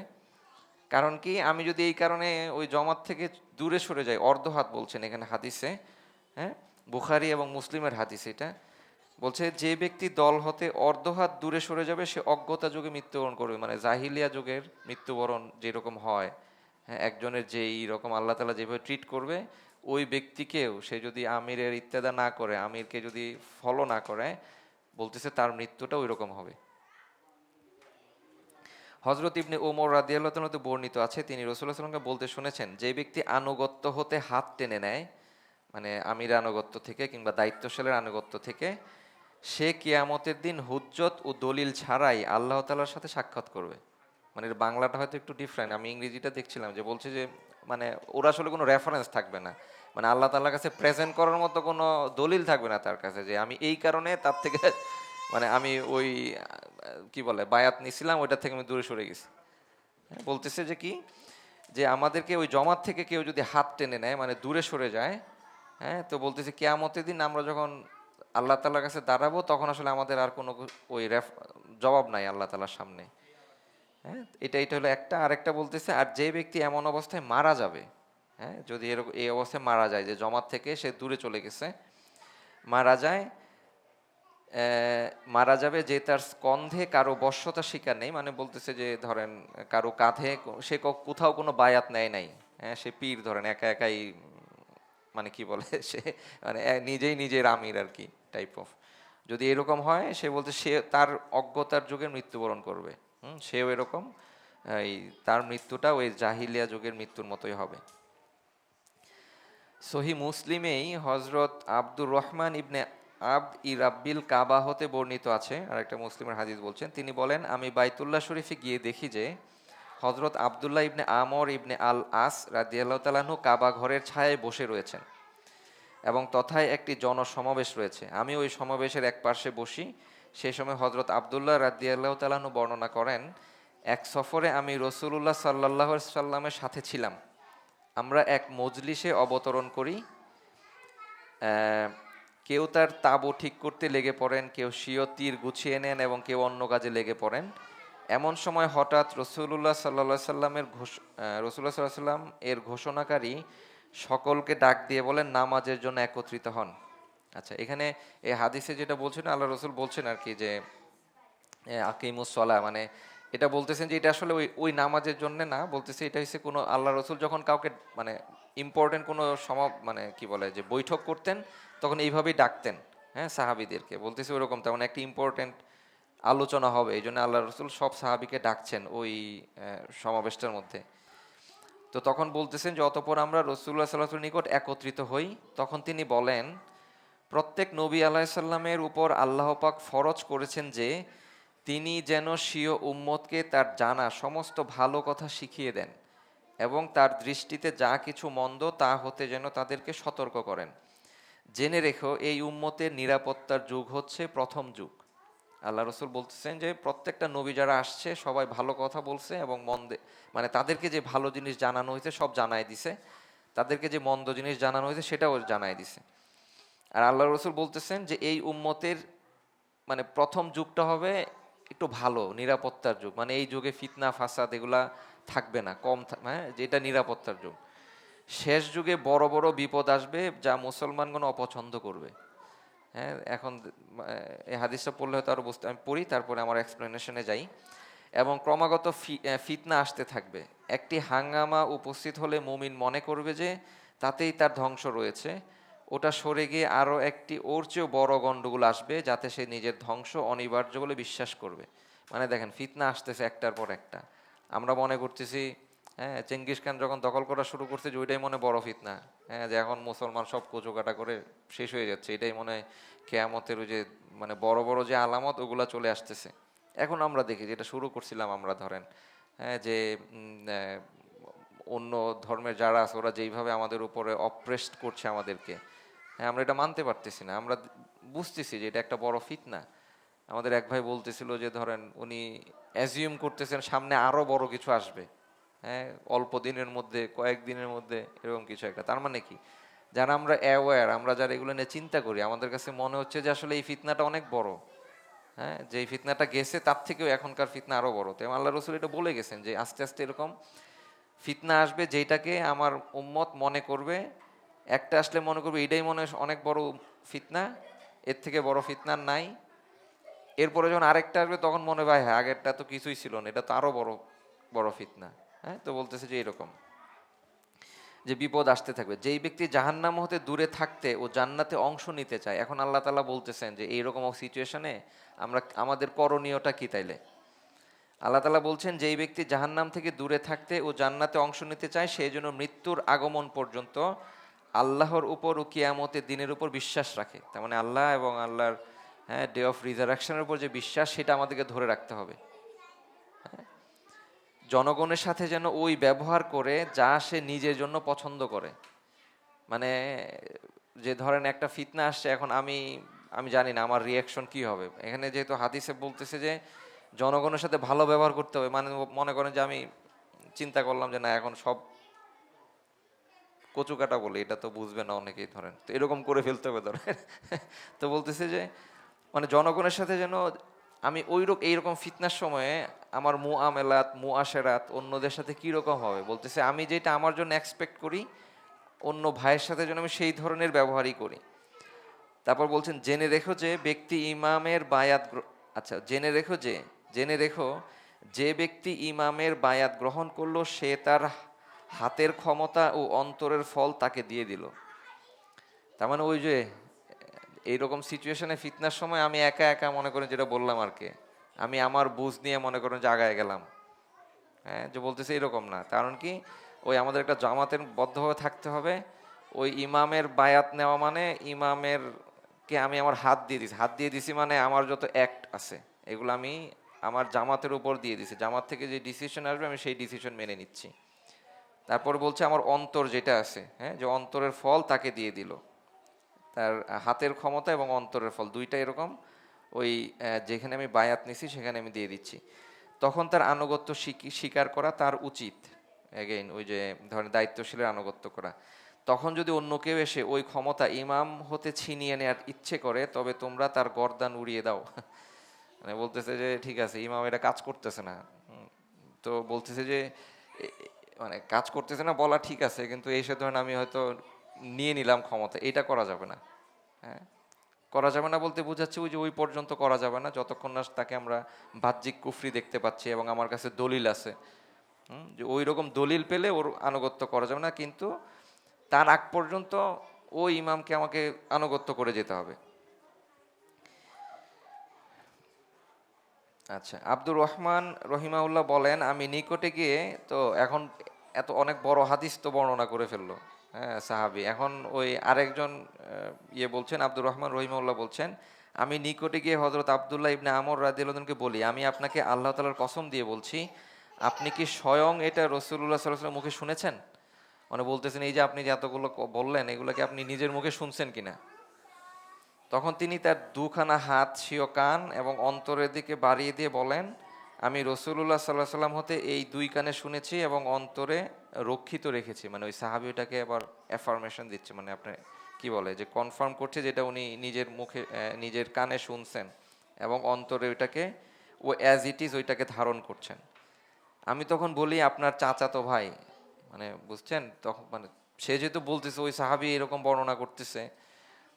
কারণ কি, আমি যদি এই কারণে ওই জমাত থেকে দূরে সরে যাই, অর্ধ হাত বলছেন এখানে হাদিসে, হ্যাঁ, বুখারী এবং মুসলিমের হাদিস এটা বলছে, যে ব্যক্তি দল হতে অর্ধ হাত দূরে সরে যাবে সে অজ্ঞতা যুগে মৃত্যুবরণ করবে। মানে জাহিলিয়া যুগের মৃত্যুবরণ যেরকম হয়, হ্যাঁ, একজনের যেই রকম আল্লাহ তাআলা যেভাবে ট্রিট করবে, ওই ব্যক্তিকেও সে যদি আমিরের ইত্তেদা না করে, আমিরকে যদি ফলো না করে, বলতেছে তার মৃত্যুটা ওই রকম হবে। হযরত ইবনে ওমর রাদিয়াল্লাহু তাআলা হতে বর্ণিত আছে, তিনি রাসূলুল্লাহ সাল্লাল্লাহু আলাইহি ওয়াসাল্লামকে বলতে শুনেছেন, যে ব্যক্তি আনুগত্য হতে হাত টেনে নেয়, মানে আমির আনুগত্য থেকে কিংবা দায়িত্বশীলের আনুগত্য থেকে, সে কিয়ামতের দিন হুজ্জত ও দলিল ছাড়াই আল্লাহ তাআলার সাথে সাক্ষাৎ করবে। মানে এর বাংলাটা হয়তো একটু ডিফারেন্ট, আমি ইংরেজিটা দেখছিলাম যে বলছে যে মানে ওর আসলে কোনো রেফারেন্স থাকবে না, মানে আল্লাহ তাআলার কাছে প্রেজেন্ট করার মতো কোনো দলিল থাকবে না তার কাছে, যে আমি এই কারণে তার থেকে মানে আমি ওই কি বলে বায়াত নিছিলাম, ওইটা থেকে আমি দূরে সরে গেছি। হ্যাঁ, বলতেছে যে কি, যে আমাদেরকে ওই জমাত থেকে কেউ যদি হাত টেনে নেয়, মানে দূরে সরে যায়, হ্যাঁ, তো বলতেছে কিয়ামতের দিন আমরা যখন আল্লাহ তাআলার কাছে দাঁড়াবো, তখন আসলে আমাদের আর কোনো ওই জবাব নাই আল্লাহ তাআলার সামনে। হ্যাঁ, এটা হলো একটা। আরেকটা বলতেছে, আর যে ব্যক্তি এমন অবস্থায় মারা যাবে, হ্যাঁ, যদি এরকম এই অবস্থায় মারা যায় যে জমাত থেকে সে দূরে চলে গেছে, মারা যায়, মারা যাবে যে তার স্কন্ধে কারো বশ্যতা স্বীকার নেই, মানে বলতেছে যে ধরেন কারো কাঁধে সে কোথাও কোনো বায়াত নেয় নাই, হ্যাঁ, সে পীর ধরেন একা একাই, মানে কি বলে সে মানে নিজেই নিজের আমির আর কি, টাইপ অফ। যদি এরকম হয়, সে বলতে সে তার অজ্ঞতার যুগে মৃত্যুবরণ করবে। সেও এরকম, এই তার মৃত্যুটা ওই জাহিলিয়া যুগের মৃত্যুর মতোই হবে। সহি মুসলিমেই হজরত আব্দুর রহমান ইবনে আবদ ই রাব্বিল কাবা হতে বর্ণিত আছে, আর একটা মুসলিমের হাদিস বলছেন, তিনি বলেন, আমি বাইতুল্লাহ শরীফে গিয়ে দেখি যে হজরত আবদুল্লাহ ইবনে আমর ইবনে আল আস রাদিয়াল্লাহু তাআলা আনহু কাবা ঘরের ছায়ায় বসে রয়েছেন এবং তথায় একটি জনসমাবেশ রয়েছে। আমি ওই সমাবেশের এক পার্শ্বে বসি। সেই সময় হজরত আবদুল্লাহ রাদিয়াল্লাহু তাআলা আনহু বর্ণনা করেন, এক সফরে আমি রাসূলুল্লাহ সাল্লাল্লাহু আলাইহি সাল্লামের সাথে ছিলাম। আমরা এক মজলিসে অবতরণ করি। কেউ তার তাঁবু ঠিক করতে লেগে পড়েন, কেউ স্বীয় তীর গুছিয়ে নেন এবং কেউ অন্য কাজে লেগে পড়েন। এমন সময় হঠাৎ রাসূলুল্লাহ সাল্লাল্লাহু আলাইহি সাল্লামের রাসূলুল্লাহ সাল্লাল্লাহু আলাইহি সাল্লাম এর ঘোষণাকারী সকলকে ডাক দিয়ে বলেন, নামাজের জন্য একত্রিত হন। আচ্ছা, এখানে এই হাদিসে যেটা বলছেন, আল্লাহ রসুল বলছেন আর কি, যে আকিমুস সলা, মানে এটা বলতেছেন যে এটা আসলে ওই ওই নামাজের জন্য না, বলতেছে এটা হচ্ছে কোনো আল্লাহ রসুল যখন কাউকে মানে ইম্পর্টেন্ট কোনো মানে কি বলে যে বৈঠক করতেন, তখন এইভাবেই ডাকতেন, হ্যাঁ, সাহাবিদেরকে। বলতেছে ওইরকম তেমন একটা ইম্পর্টেন্ট আলোচনা হবে, এই জন্য আল্লাহ রসুল সব সাহাবিকে ডাকছেন ওই সমাবেশটার মধ্যে। তো তখন বলতেছেন যে অতঃপর আমরা রাসূলুল্লাহ সাল্লাল্লাহু আলাইহি ওয়াসাল্লামের নিকট একত্রিত হই। তখন তিনি বলেন, প্রত্যেক নবী আলাইহিস সালামের উপর আল্লাহ পাক ফরজ করেছেন যে তিনি যেন স্বীয় উম্মতকে তার জানা সমস্ত ভালো কথা শিখিয়ে দেন এবং তার দৃষ্টিতে যা কিছু মন্দ তা হতে যেন তাদেরকে সতর্ক করেন। জেনে রেখো, এই উম্মতের নিরাপত্তার যুগ হচ্ছে প্রথম যুগ। আল্লাহ রসুল বলতেছেন যে প্রত্যেকটা নবী যারা আসছে সবাই ভালো কথা বলছে এবং মন্দে, মানে তাদেরকে যে ভালো জিনিস জানানো হয়েছে সব জানাই দিছে, তাদেরকে যে মন্দ জিনিস জানানো হয়েছে সেটাও জানাই দিছে। আর আল্লাহ রসুল বলতেছেন যে এই উম্মতের মানে প্রথম যুগটা হবে একটু ভালো নিরাপত্তার যুগ, মানে এই যুগে ফিতনা ফাসাদ এগুলা থাকবে না, কম, হ্যাঁ, যেটা নিরাপত্তার যুগ। শেষ যুগে বড় বড় বিপদ আসবে যা মুসলমানগণ অপছন্দ করবে। হ্যাঁ, এখন এই হাদিসটা পড়লে হয়তো আরো বুঝতে, আমি পড়ি তারপরে আমার এক্সপ্লেনেশনে যাই। এবং ক্রমাগত ফিতনা আসতে থাকবে। একটি হাঙ্গামা উপস্থিত হলে মুমিন মনে করবে যে তাতেই তার ধ্বংস রয়েছে, ওটা সরে গিয়ে আরও একটি ওর চেয়েও বড় গন্ডগোল আসবে যাতে সে নিজের ধ্বংস অনিবার্য বলে বিশ্বাস করবে। মানে দেখেন, ফিতনা আসতেছে একটার পর একটা। আমরা মনে করতেছি, হ্যাঁ, চেঙ্গিস খান যখন দখল করা শুরু করছে যে ওইটাই মনে বড় ফিতনা, হ্যাঁ, যে এখন মুসলমান সব কুচোকাটা করে শেষ হয়ে যাচ্ছে, এটাই মনে হয় কেয়ামতের ওই যে মানে বড় বড় যে আলামত ওগুলা চলে আসতেছে। এখন আমরা দেখি যেটা শুরু করছিলাম আমরা, ধরেন, হ্যাঁ, যে অন্য ধর্মের যারা আছে ওরা যেইভাবে আমাদের উপরে অপ্রেসড করছে আমাদেরকে, হ্যাঁ, আমরা এটা মানতে পারতেছি না, আমরা বুঝতেছি যে এটা একটা বড় ফিতনা। আমাদের এক ভাই বলতেছিল যে ধরেন উনি অ্যাজিউম করতেছেন সামনে আরো বড় কিছু আসবে, হ্যাঁ, অল্প দিনের মধ্যে, কয়েকদিনের মধ্যে এরকম কিছু একটা। তার মানে কি, যারা আমরা অ্যাওয়্যার, আমরা যারা এগুলো নিয়ে চিন্তা করি, আমাদের কাছে মনে হচ্ছে যে আসলে এই ফিতনাটা অনেক বড়, হ্যাঁ, যে ফিতনাটা গেছে তার থেকেও এখনকার ফিতনা আরো বড়। তো আল্লাহ রসুল এটা বলে গেছেন যে আস্তে আস্তে এরকম ফিতনা আসবে যেটাকে আমার উম্মত মনে করবে, একটা আসলে মনে করবে এটাই মনে হয় অনেক বড় ফিতনা, এর থেকে বড় ফিতনা আর নাই। এরপরে যখন আরেকটা আসবে তখন মনে হয় হ্যাঁ আগেরটা তো কিছুই ছিল না, এটা তো আরো বড় বড় ফিতনা। হ্যাঁ, তো বলতেছে যে এরকম যে বিপদ আসতে থাকবে। যেই ব্যক্তি জাহান্নাম হতে দূরে থাকতে ও জান্নাতে অংশ নিতে চায়, এখন আল্লাহ তাআলা বলতেছেন যে এইরকম সিচুয়েশনে আমরা আমাদের করণীয়টা কি তাইলে। আল্লাহ তাআলা বলছেন যেই ব্যক্তি জাহান্নাম থেকে দূরে থাকতে ও জান্নাতে অংশ নিতে চায় সেই জন্য মৃত্যুর আগমন পর্যন্ত আল্লাহর উপর ও কিয়ামতের দিনের উপর বিশ্বাস রাখে। তার মানে আল্লাহ এবং আল্লাহর, হ্যাঁ, ডে অফ রিজারাকশনের উপর যে বিশ্বাস, সেটা আমাদেরকে ধরে রাখতে হবে। জনগণের সাথে যেন ওই ব্যবহার করে যা সে নিজের জন্য পছন্দ করে। মানে যে ধরেন একটা ফিতনা আসছে, এখন আমি আমি জানি না আমার রিয়াকশন কি হবে। এখানে যেহেতু হাদিসে বলতেছে যে জনগণের সাথে ভালো ব্যবহার করতে হবে, মানে মনে করেন যে আমি চিন্তা করলাম যে না এখন সব কচু কাটা বলে, এটা তো বুঝবে না অনেকেই, ধরেন তো এরকম করে ফেলতে হবে ধরেন। তো বলতেছে যে মানে জনগণের সাথে যেন আমি এইরকম ফিতনার সময়ে আমার মুআমেলাত মুআশেরাত অন্যদের সাথে কি রকম হবে, বলতেছে আমি যেটা আমার জন্য এক্সপেক্ট করি অন্য ভাইয়ের সাথে যেন আমি সেই ধরনের ব্যবহারই করি। তারপর বলছেন জেনে রেখো যে ব্যক্তি ইমামের আচ্ছা, জেনে রেখো যে ব্যক্তি ইমামের বায়াত গ্রহণ করলো সে তার হাতের ক্ষমতা ও অন্তরের ফল তাকে দিয়ে দিল। তার মানে ওই যে এইরকম সিচুয়েশনে ফিতনার সময় আমি একা একা মনে করেন যেটা বললাম আর কি, আমি আমার বুঝ নিয়ে মনে করেন যে আগায় গেলাম। হ্যাঁ, যে বলতেছে এরকম না, কারণ কি ওই আমাদের একটা জামাতের বদ্ধভাবে থাকতে হবে। ওই ইমামের বায়াত নেওয়া মানে ইমামের কে আমি আমার হাত দিয়ে দিছি মানে আমার যত অ্যাক্ট আছে এগুলো আমি আমার জামাতের উপর দিয়ে দিছি, জামাত থেকে যে ডিসিশন আসবে আমি সেই ডিসিশন মেনে নিচ্ছি। তারপর বলছে আমার অন্তর যেটা আছে, হ্যাঁ, যে অন্তরের ফল তাকে দিয়ে দিল। তার হাতের ক্ষমতা এবং অন্তরের ফল দুইটা এরকম ওই যেখানে আমি বায়াত নিছি সেখানে আমি দিয়ে দিচ্ছি। তখন তার আনুগত্য স্বীকার করা তার উচিত। অ্যাগেইন ওই যে ধরেন দায়িত্বশীলের আনুগত্য করা। তখন যদি অন্য কেউ এসে ওই ক্ষমতা ইমাম হতে ছিনিয়ে নেওয়ার ইচ্ছে করে তবে তোমরা তার গর্দান উড়িয়ে দাও। মানে বলতেছে যে ঠিক আছে ইমাম এটা কাজ করতেছে না। তো বলতেছে যে মানে কাজ করতেছে না বলা ঠিক আছে, কিন্তু এসে ধরেন আমি হয়তো নিয়ে নিলাম ক্ষমতা, এটা করা যাবে না। হ্যাঁ, করা যাবে না বলতে বোঝাচ্ছে ওই যে ওই পর্যন্ত করা যাবে না যতক্ষণ না তাকে আমরা বাহ্যিক কুফরি দেখতে পাচ্ছি এবং আমার কাছে দলিল আছে। যে ওই রকম দলিল পেলে ওর আনুগত্য করা যাবে না, কিন্তু তার আগ পর্যন্ত ওই ইমামকে আমাকে আনুগত্য করে যেতে হবে। আচ্ছা, আব্দুর রহমান রহিমাউল্লাহ বলেন আমি নিকটে গিয়ে, তো এখন এত অনেক বড় হাদিস তো বর্ণনা করে ফেললো, হ্যাঁ, সাহাবী। এখন ওই আরেকজন বলছেন, আব্দুর রহমান রহিমাউল্লাহ বলছেন আমি নিকটে গিয়ে হযরত আব্দুল্লাহ ইবনে আমর রাদিয়াল্লাহু আনহুকে বলি আমি আপনাকে আল্লাহ তাআলার কসম দিয়ে বলছি আপনি কি স্বয়ং এটা রাসূলুল্লাহ সাল্লাল্লাহু আলাইহি ওয়াসাল্লামের মুখে শুনেছেন। মানে বলতেছেন এই যে আপনি যে এতগুলো বললেন এগুলো কি আপনি নিজের মুখে শুনছেন কিনা। তখন তিনি তার দুখানা হাত স্বীয় কান এবং অন্তরের দিকে বাড়িয়ে দিয়ে বলেন আমি রাসূলুল্লাহ সাল্লাল্লাহু আলাইহি ওয়াসাল্লাম হতে এই দুই কানে শুনেছি এবং অন্তরে রক্ষিত রেখেছি। মানে ওই সাহাবী ওটাকে আবার অ্যাফার্মেশন দিচ্ছে, মানে আপনি কি বলে যে কনফার্ম করছে যেটা উনি নিজের মুখে নিজের কানে শুনছেন এবং অন্তরে ওইটাকে ও অ্যাজ ইট ইজ ওইটাকে ধারণ করছেন। আমি তখন বলি আপনার চাচাতো ভাই, মানে বুঝছেন, তখন মানে সে যেহেতু বলতেছে ওই সাহাবী এরকম বর্ণনা করতেছে,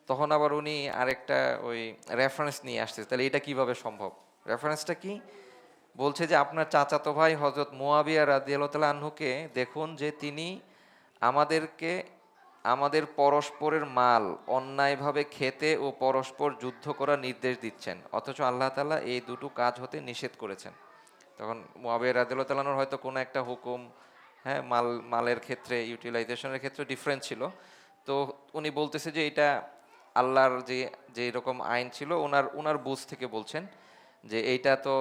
তখন আবার উনি আরেকটা ওই রেফারেন্স নিয়ে আসতেছে, তাহলে এটা কিভাবে সম্ভব। রেফারেন্সটা কি, বলছে যে আপনার চাচাতো ভাই হযরত মুয়াবিয়া রাদিয়াল্লাহু তাআলা আনহুকে দেখুন যে তিনি আমাদেরকে আমাদের পরস্পরের মাল অন্যায়ভাবে খেতে ও পরস্পর যুদ্ধ করার নির্দেশ দিচ্ছেন, অথচ আল্লাহ তাআলা এই দুটো কাজ হতে নিষেধ করেছেন। তখন মুয়াবিয়া রাদিয়াল্লাহু তাআলা আনহুর হয়তো কোনো একটা হুকুম, হ্যাঁ, মালের ক্ষেত্রে ইউটিলাইজেশনের ক্ষেত্রে ডিফারেন্ট ছিল। তো উনি বলতেছে যে এটা আল্লাহর যে এরকম আইন ছিল ওনার ওনার বুঝ থেকে বলছেন যে এইটা তো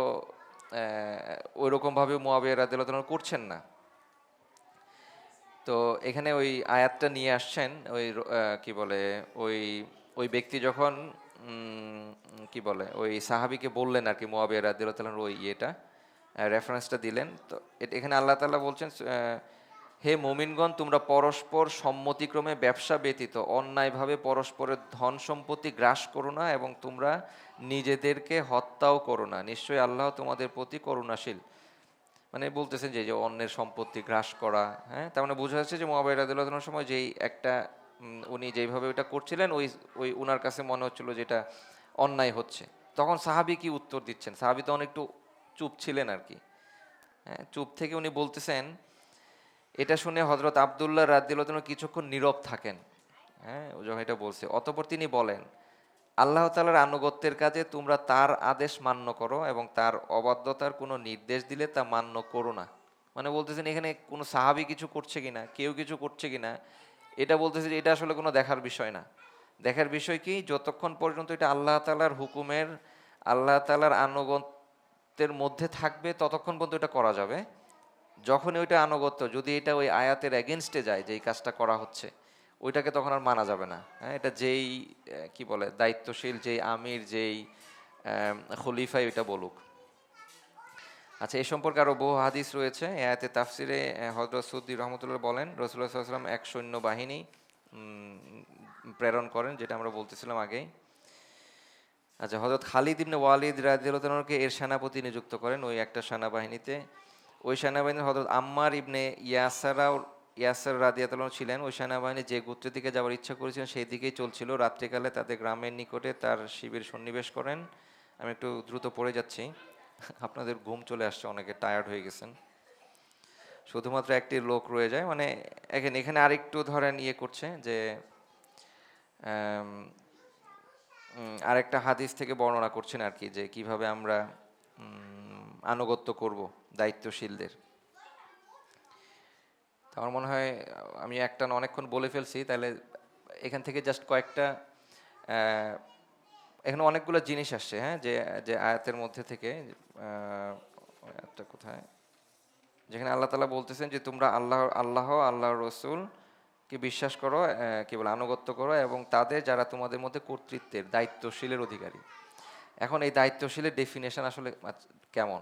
ওই রকমভাবে মুয়াবিয়া রাদিয়াল্লাহু তাআলা করছেন না। তো এখানে ওই আয়াতটা নিয়ে আসছেন ওই কি বলে ওই ওই ব্যক্তি যখন কি বলে ওই সাহাবীকে বললেন আর কি, মুয়াবিয়া রাদিয়াল্লাহু তাআলার ওই রেফারেন্সটা দিলেন। তো এখানে আল্লাহ তাআলা বলছেন হে মুমিনগণ তোমরা পরস্পর সম্মতিক্রমে ব্যবসা ব্যতীত অন্যায়ভাবে পরস্পরের ধন সম্পত্তি গ্রাস করো না এবং তোমরা নিজেদেরকে হত্যাও করো না, নিশ্চয়ই আল্লাহ তোমাদের প্রতি করুণাশীল। মানে বলতেছেন যে যে অন্যের সম্পত্তি গ্রাস করা, হ্যাঁ, তার মানে বোঝা যাচ্ছে যে মুআবিয়া রাদিয়াল্লাহু আনহুর সময় যেই একটা উনি যেইভাবে ওটা করছিলেন ওই ওই উনার কাছে মনে হচ্ছিল যেটা অন্যায় হচ্ছে। তখন সাহাবী কি উত্তর দিচ্ছেন? সাহাবী তখন একটু চুপ ছিলেন আর কি। হ্যাঁ, চুপ থেকে উনি বলতেছেন, এটা শুনে হযরত আব্দুল্লাহ রাদিয়াল্লাহু আনহু কিছুক্ষণ নীরব থাকেন। হ্যাঁ, ও যখন এটা বলছে অতঃপর তিনি বলেন, আল্লাহ তাআলার আনুগত্যের কাজে তোমরা তার আদেশ মান্য করো এবং তার অবাধ্যতার কোনো নির্দেশ দিলে তা মান্য করো না। মানে বলতেছেন এখানে কোনো সাহাবী কিছু করছে কিনা, কেউ কিছু করছে কিনা, এটা বলতেছে যে এটা আসলে কোনো দেখার বিষয় না। দেখার বিষয় কি, যতক্ষণ পর্যন্ত এটা আল্লাহ তাআলার হুকুমের, আল্লাহ তাআলার আনুগত্যের মধ্যে থাকবে ততক্ষণ পর্যন্ত এটা করা যাবে। যখন ওইটা আনুগত্য, যদি এটা ওই আয়াতের এগেনস্টে যায় যে এই কাজটা করা হচ্ছে, ওইটাকে তখন আর মানা যাবে না। হ্যাঁ, এটা যেই কি বলে দায়িত্বশীল, যেই আমির, যেই খলিফাই ওইটা বলুক। আচ্ছা, এই সম্পর্কে আরো বহু হাদিস রয়েছে। এই আয়াতে তাফসিরে হযরত সুদ্দী রহমতুল্লাহ বলেন, রাসূলুল্লাহ সাল্লাল্লাহু আলাইহি ওয়াসাল্লাম এক সৈন্য বাহিনী প্রেরণ করেন, যেটা আমরা বলতেছিলাম আগেই। আচ্ছা, হযরত খালিদ ইবনে ওয়ালিদ রাদিয়াল্লাহু তাআলাকে এর সেনাপতি নিযুক্ত করেন ওই একটা সেনাবাহিনীতে। ওই সেনাবাহিনীর হযরত আম্মার ইবনে ইয়াসার রাদিয়াল্লাহু আনহু ছিলেন। ওই সেনাবাহিনী যে গোত্রের দিকে যাওয়ার ইচ্ছা করেছিলেন সেই দিকেই চলছিল। রাত্রিকালে তাদের গ্রামের নিকটে তার শিবির সন্নিবেশ করেন। আমি একটু দ্রুত পড়ে যাচ্ছি, আপনাদের ঘুম চলে আসছে, অনেকে টায়ার্ড হয়ে গেছেন। শুধুমাত্র একটি লোক রয়ে যায়, মানে এখানে এখানে আরেকটু ধরেন ইয়ে করছে যে আম, আরেকটা হাদিস থেকে বর্ণনা করছেন আর কি, যে কিভাবে আমরা আনুগত্য করব দায়িত্বশীলদের। তো আমার মনে হয় আমি একটা না অনেকক্ষণ বলে ফেলছি, তাহলে এখান থেকে জাস্ট কয়েকটা আহ, এখানে অনেকগুলো জিনিস আসছে, হ্যাঁ, যে যে আয়াতের মধ্যে থেকে আয়াতটা কোথায়, যেখানে আল্লাহ তাআলা বলতেছেন যে তোমরা আল্লাহর রসুল কে বিশ্বাস করো, কি বলে আনুগত্য করো এবং তাদের যারা তোমাদের মধ্যে কর্তৃত্বের দায়িত্বশীলের অধিকারী। এখন এই দায়িত্বশীলের ডেফিনেশন আসলে কেমন?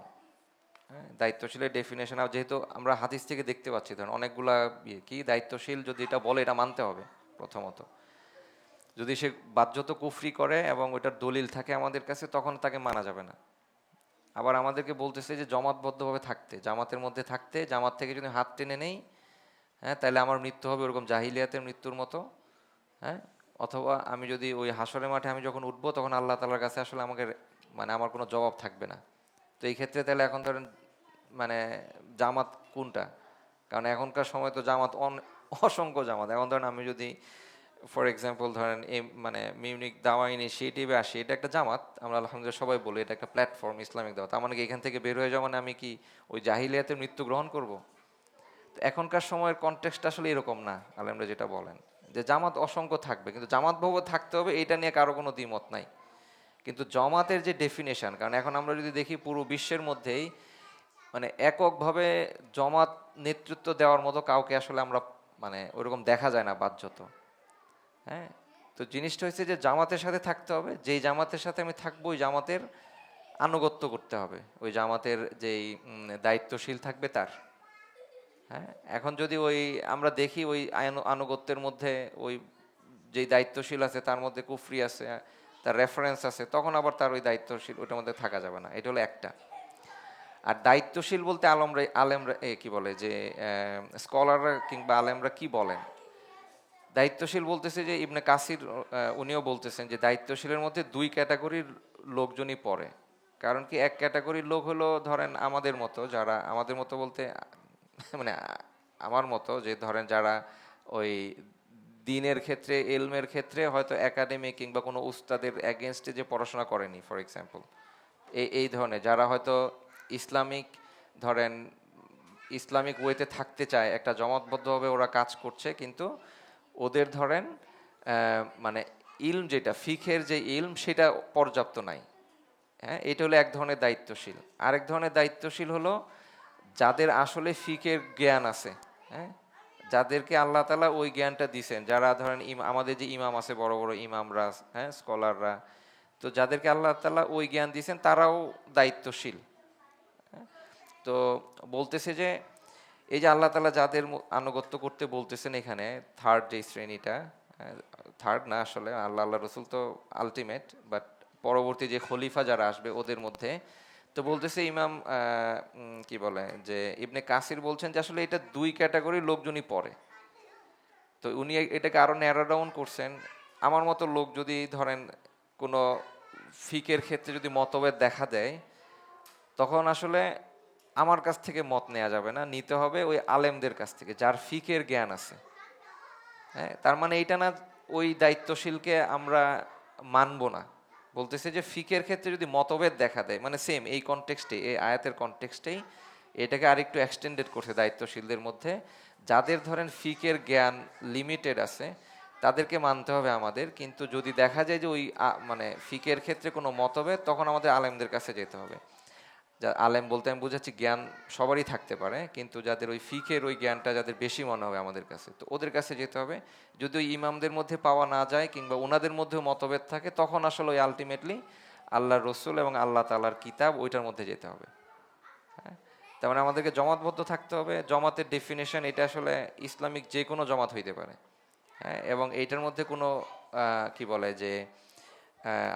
হ্যাঁ, দায়িত্বশীলের ডেফিনেশন যেহেতু আমরা হাদিস থেকে দেখতে পাচ্ছি, ধরেন অনেকগুলা কি দায়িত্বশীল যদি এটা বলে এটা মানতে হবে প্রথমত। যদি সে বাহ্যত কুফরি করে এবং ওইটার দলিল থাকে আমাদের কাছে, তখন তাকে মানা যাবে না। আবার আমাদেরকে বলতেছে যে জমাতবদ্ধভাবে থাকতে, জামাতের মধ্যে থাকতে, জামাত থেকে যদি হাত টেনে নেই, হ্যাঁ, তাহলে আমার মৃত্যু হবে ওরকম জাহিলিয়াতের মৃত্যুর মতো। হ্যাঁ, অথবা আমি যদি ওই হাসরের মাঠে আমি যখন উঠবো তখন আল্লাহ তাআলার কাছে আসলে আমাকে মানে আমার কোনো জবাব থাকবে না। তো এই ক্ষেত্রে তাহলে এখন ধরেন মানে জামাত কোনটা? কারণ এখনকার সময় তো জামাত অসংখ্য জামাত। এখন ধরেন আমি যদি ফর এক্সাম্পল ধরেন এই মানে মিউনিক দাওয়া ইনিশিয়েটিভে আসি, এটা একটা জামাত, আমরা আলহামদুলিল্লাহ সবাই বলি এটা একটা প্ল্যাটফর্ম ইসলামিক দাওয়া। তার মানে কি এখান থেকে বের হয়ে যাওয়া মানে আমি কি ওই জাহিলিয়াতের মৃত্যু গ্রহণ করব? তো এখনকার সময়ের কনটেক্সট আসলে এরকম না। আলেমরা যেটা বলেন যে জামাত অসংখ্য থাকবে, কিন্তু জামাত ভাবে থাকতে হবে এইটা নিয়ে কারো কোনো দ্বিমত নাই। কিন্তু জমাতের যে ডেফিনেশন, কারণ এখন আমরা যদি দেখি পুরো বিশ্বের মধ্যেই মানে এককভাবে জমাত নেতৃত্ব দেওয়ার মতো কাউকে আসলে আমরা মানে ওইরকম দেখা যায় না বাহ্যত। হ্যাঁ, তো জিনিসটা হচ্ছে যে জামাতের সাথে থাকতে হবে, যেই জামাতের সাথে আমি থাকবো ওই জামাতের আনুগত্য করতে হবে, ওই জামাতের যেই দায়িত্বশীল থাকবে তার। হ্যাঁ, এখন যদি ওই আমরা দেখি ওই আনুগত্যের মধ্যে ওই যেই দায়িত্বশীল আছে তার মধ্যে কুফরি আছে, তার রেফারেন্স আছে, তখন আবার তার ওই দায়িত্বশীল ওইটার মধ্যে থাকা যাবে না। এটা হলো একটা। আর দায়িত্বশীল বলতে আলেমরা কি বলে যে স্কলাররা কিংবা আলেমরা কি বলেন, দায়িত্বশীল বলতেছে যে ইবনে কাসির উনিও বলতেছেন যে দায়িত্বশীলের মধ্যে দুই ক্যাটাগরির লোকজনই পড়ে। কারণ কি, এক ক্যাটাগরির লোক হলো ধরেন আমাদের মতো, যারা আমাদের মতো বলতে মানে আমার মতো, যে ধরেন যারা ওই দিনের ক্ষেত্রে এলমের ক্ষেত্রে হয়তো একাডেমি কিংবা কোনো উস্তাদের এগেনস্টে যে পড়াশোনা করেনি ফর এক্সাম্পল, এই ধরনের যারা হয়তো ইসলামিক ধরেন ইসলামিক ওয়েতে থাকতে চায়, একটা জমাতবদ্ধভাবে ওরা কাজ করছে, কিন্তু ওদের ধরেন মানে ইলম যেটা ফিখের যে ইলম সেটা পর্যাপ্ত নাই। হ্যাঁ, এটা হলো এক ধরনের দায়িত্বশীল। আরেক ধরনের দায়িত্বশীল হলো যাদের আসলে ফিকের জ্ঞান আছে। হ্যাঁ, যাদেরকে আল্লাহ তাআলা ওই জ্ঞানটা দিছেন, যারা ধরেন আমাদের যে ইমাম আছে বড় বড় ইমামরা, হ্যাঁ, স্কলাররা, তো যাদেরকে আল্লাহ তাআলা ওই জ্ঞান দিছেন তারাও দায়িত্বশীল। হ্যাঁ, তো বলতেছে যে এই যে আল্লাহ তাআলা যাদের আনুগত্য করতে বলতেছেন এখানে, থার্ড যে শ্রেণীটা, থার্ড না আসলে আল্লাহ রসুল তো আলটিমেট, বাট পরবর্তী যে খলিফা যারা আসবে ওদের মধ্যে, তো বলতেছে ইমাম কি বলে যে ইবনে কাসির বলছেন যে আসলে এটা দুই ক্যাটাগরির লোকজনই পড়ে। তো উনি এটাকে আরো ন্যারো ডাউন করছেন। আমার মতো লোক যদি ধরেন কোনো ফিকের ক্ষেত্রে যদি মতভেদ দেখা দেয়, তখন আসলে আমার কাছ থেকে মত নেওয়া যাবে না, নিতে হবে ওই আলেমদের কাছ থেকে যার ফিকের জ্ঞান আছে। হ্যাঁ, তার মানে এইটা না ওই দায়িত্বশীলকে আমরা মানবো না। বলতেছে যে ফিকের ক্ষেত্রে যদি মতভেদ দেখা দেয়, মানে সেম এই কনটেক্সটে, এই আয়াতের কনটেক্সটেই এটাকে আরেকটু এক্সটেন্ডেড করছে দায়িত্বশীলদের মধ্যে। যাদের ধরেন ফিকের জ্ঞান লিমিটেড আছে তাদেরকে মানতে হবে আমাদের, কিন্তু যদি দেখা যায় যে ওই মানে ফিকের ক্ষেত্রে কোনো মতভেদ, তখন আমাদের আলেমদের কাছে যেতে হবে। যা আলেম বলতে আমি বুঝাচ্ছি জ্ঞান সবারই থাকতে পারে, কিন্তু যাদের ওই ফিকের ওই জ্ঞানটা যাদের বেশি মনে হবে আমাদের কাছে, তো ওদের কাছে যেতে হবে। যদি ওই ইমামদের মধ্যে পাওয়া না যায় কিংবা ওনাদের মধ্যেও মতভেদ থাকে, তখন আসলে ওই আলটিমেটলি আল্লাহর রসুল এবং আল্লাহ তাআলার কিতাব ওইটার মধ্যে যেতে হবে। হ্যাঁ, তার মানে আমাদেরকে জমাতবদ্ধ থাকতে হবে। জমাতের ডেফিনেশন এটা আসলে ইসলামিক যে কোনো জমাত হইতে পারে। হ্যাঁ, এবং এইটার মধ্যে কোনো কি বলে যে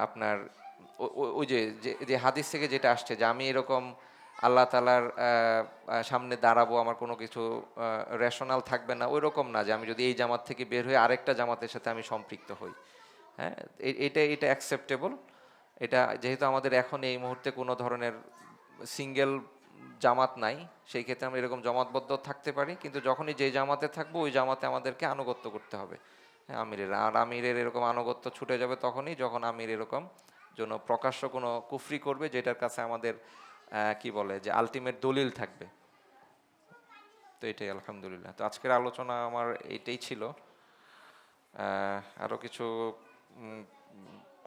আপনার ওই যে যে হাদিস থেকে যেটা আসছে যে আমি এরকম আল্লাহ তাআলার সামনে দাঁড়াবো, আমার কোনো কিছু রেশনাল থাকবে না, ওই রকম না যে আমি যদি এই জামাত থেকে বের হয়ে আরেকটা জামাতের সাথে আমি সম্পৃক্ত হই। হ্যাঁ, এটা এটা অ্যাকসেপ্টেবল। এটা যেহেতু আমাদের এখন এই মুহূর্তে কোনো ধরনের সিঙ্গেল জামাত নাই, সেই ক্ষেত্রে আমরা এরকম জমাতবদ্ধ থাকতে পারি, কিন্তু যখনই যে জামাতে থাকবো ওই জামাতে আমাদেরকে আনুগত্য করতে হবে। হ্যাঁ, আমিরের আর আমিরের এরকম আনুগত্য ছুটে যাবে তখনই যখন আমির এরকম জন্য প্রকাশ্য কোনো কুফরি করবে যেটার কাছে আমাদের কি বলে যে আলটিমেট দলিল থাকবে। তো এটাই আলহামদুলিল্লাহ। তো আজকের আলোচনা আমার এইটাই ছিল। আরও কিছু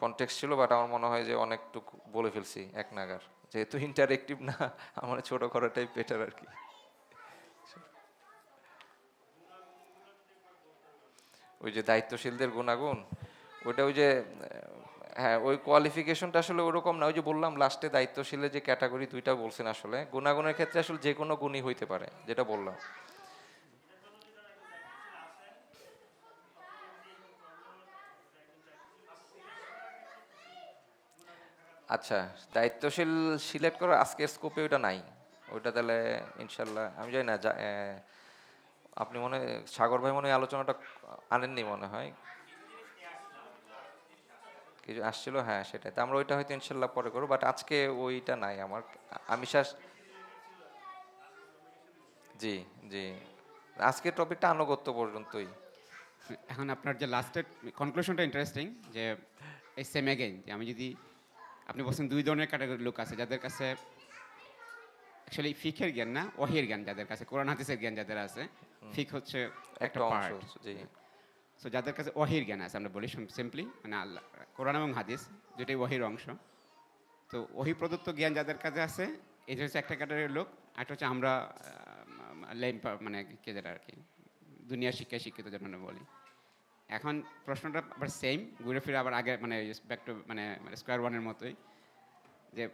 কনটেক্সট ছিল, বাট আমার মনে হয় যে অনেকটুকু বলে ফেলছি এক নাগার। যেহেতু ইন্টারেক্টিভ না, আমার ছোট করাটাই বেটার আর কি। ওই যে দায়িত্বশীলদের গুণাগুণ, ওইটা ওই যে হ্যাঁ ওই কোয়ালিফিকেশনটা আসলে ওরকম না। ওই যে বললাম লাস্টে দায়িত্বশীলের যে ক্যাটাগরি দুইটা বলছেন, আসলে গুণাগুণের ক্ষেত্রে আসলে যে কোনো গুণই হইতে পারে, যেটা বললাম। আচ্ছা, দায়িত্বশীল সিলেক্ট করার আজকের স্কোপে ওটা নাই। ওইটা তাহলে ইনশাল্লাহ আমি জানি না আপনি মনে সাগর ভাই মনে হয় আলোচনাটা আনেননি মনে হয়, কিছু আসছিল। হ্যাঁ সেটাই, তো আমরা ওইটা হয়তো ইনশাল্লাহ পরে করবো, বাট আজকে ওইটা নাই আমার। আমি জি জি, আজকের টপিকটা আনুগত্য পর্যন্তই। এখন আপনার যে লাস্টের কনক্লুশনটা ইন্টারেস্টিং, যে এই সেম এগেইন যে আমি যদি, আপনি বলছেন দুই ধরনের ক্যাটাগরির লোক আছে যাদের কাছে অ্যাকচুয়ালি ফিকের জ্ঞান না, ওহির জ্ঞান যাদের কাছে, কোরআন হাদিসের জ্ঞান যাদের আছে। ফিক হচ্ছে একটা একটা অংশ। পার্ট। জি সো যাদের কাছে ওহির জ্ঞান আছে, আমরা বলি সিম্পলি মানে আল্লাহ, কোরআন এবং হাদিস যেটাই ওহির অংশ। তো ওহি প্রদত্ত জ্ঞান যাদের কাছে আছে, এটা হচ্ছে একটা ক্যাটাগরির লোক। একটা হচ্ছে আমরা মানে কে যেটা আর কি দুনিয়ার শিক্ষায় শিক্ষিত যেটা বলি। এখন প্রশ্নটা আবার সেম, ঘুরে ফিরে আবার আগে মানে ব্যাক টু মানে স্কোয়ার ওয়ানের মতোই, যে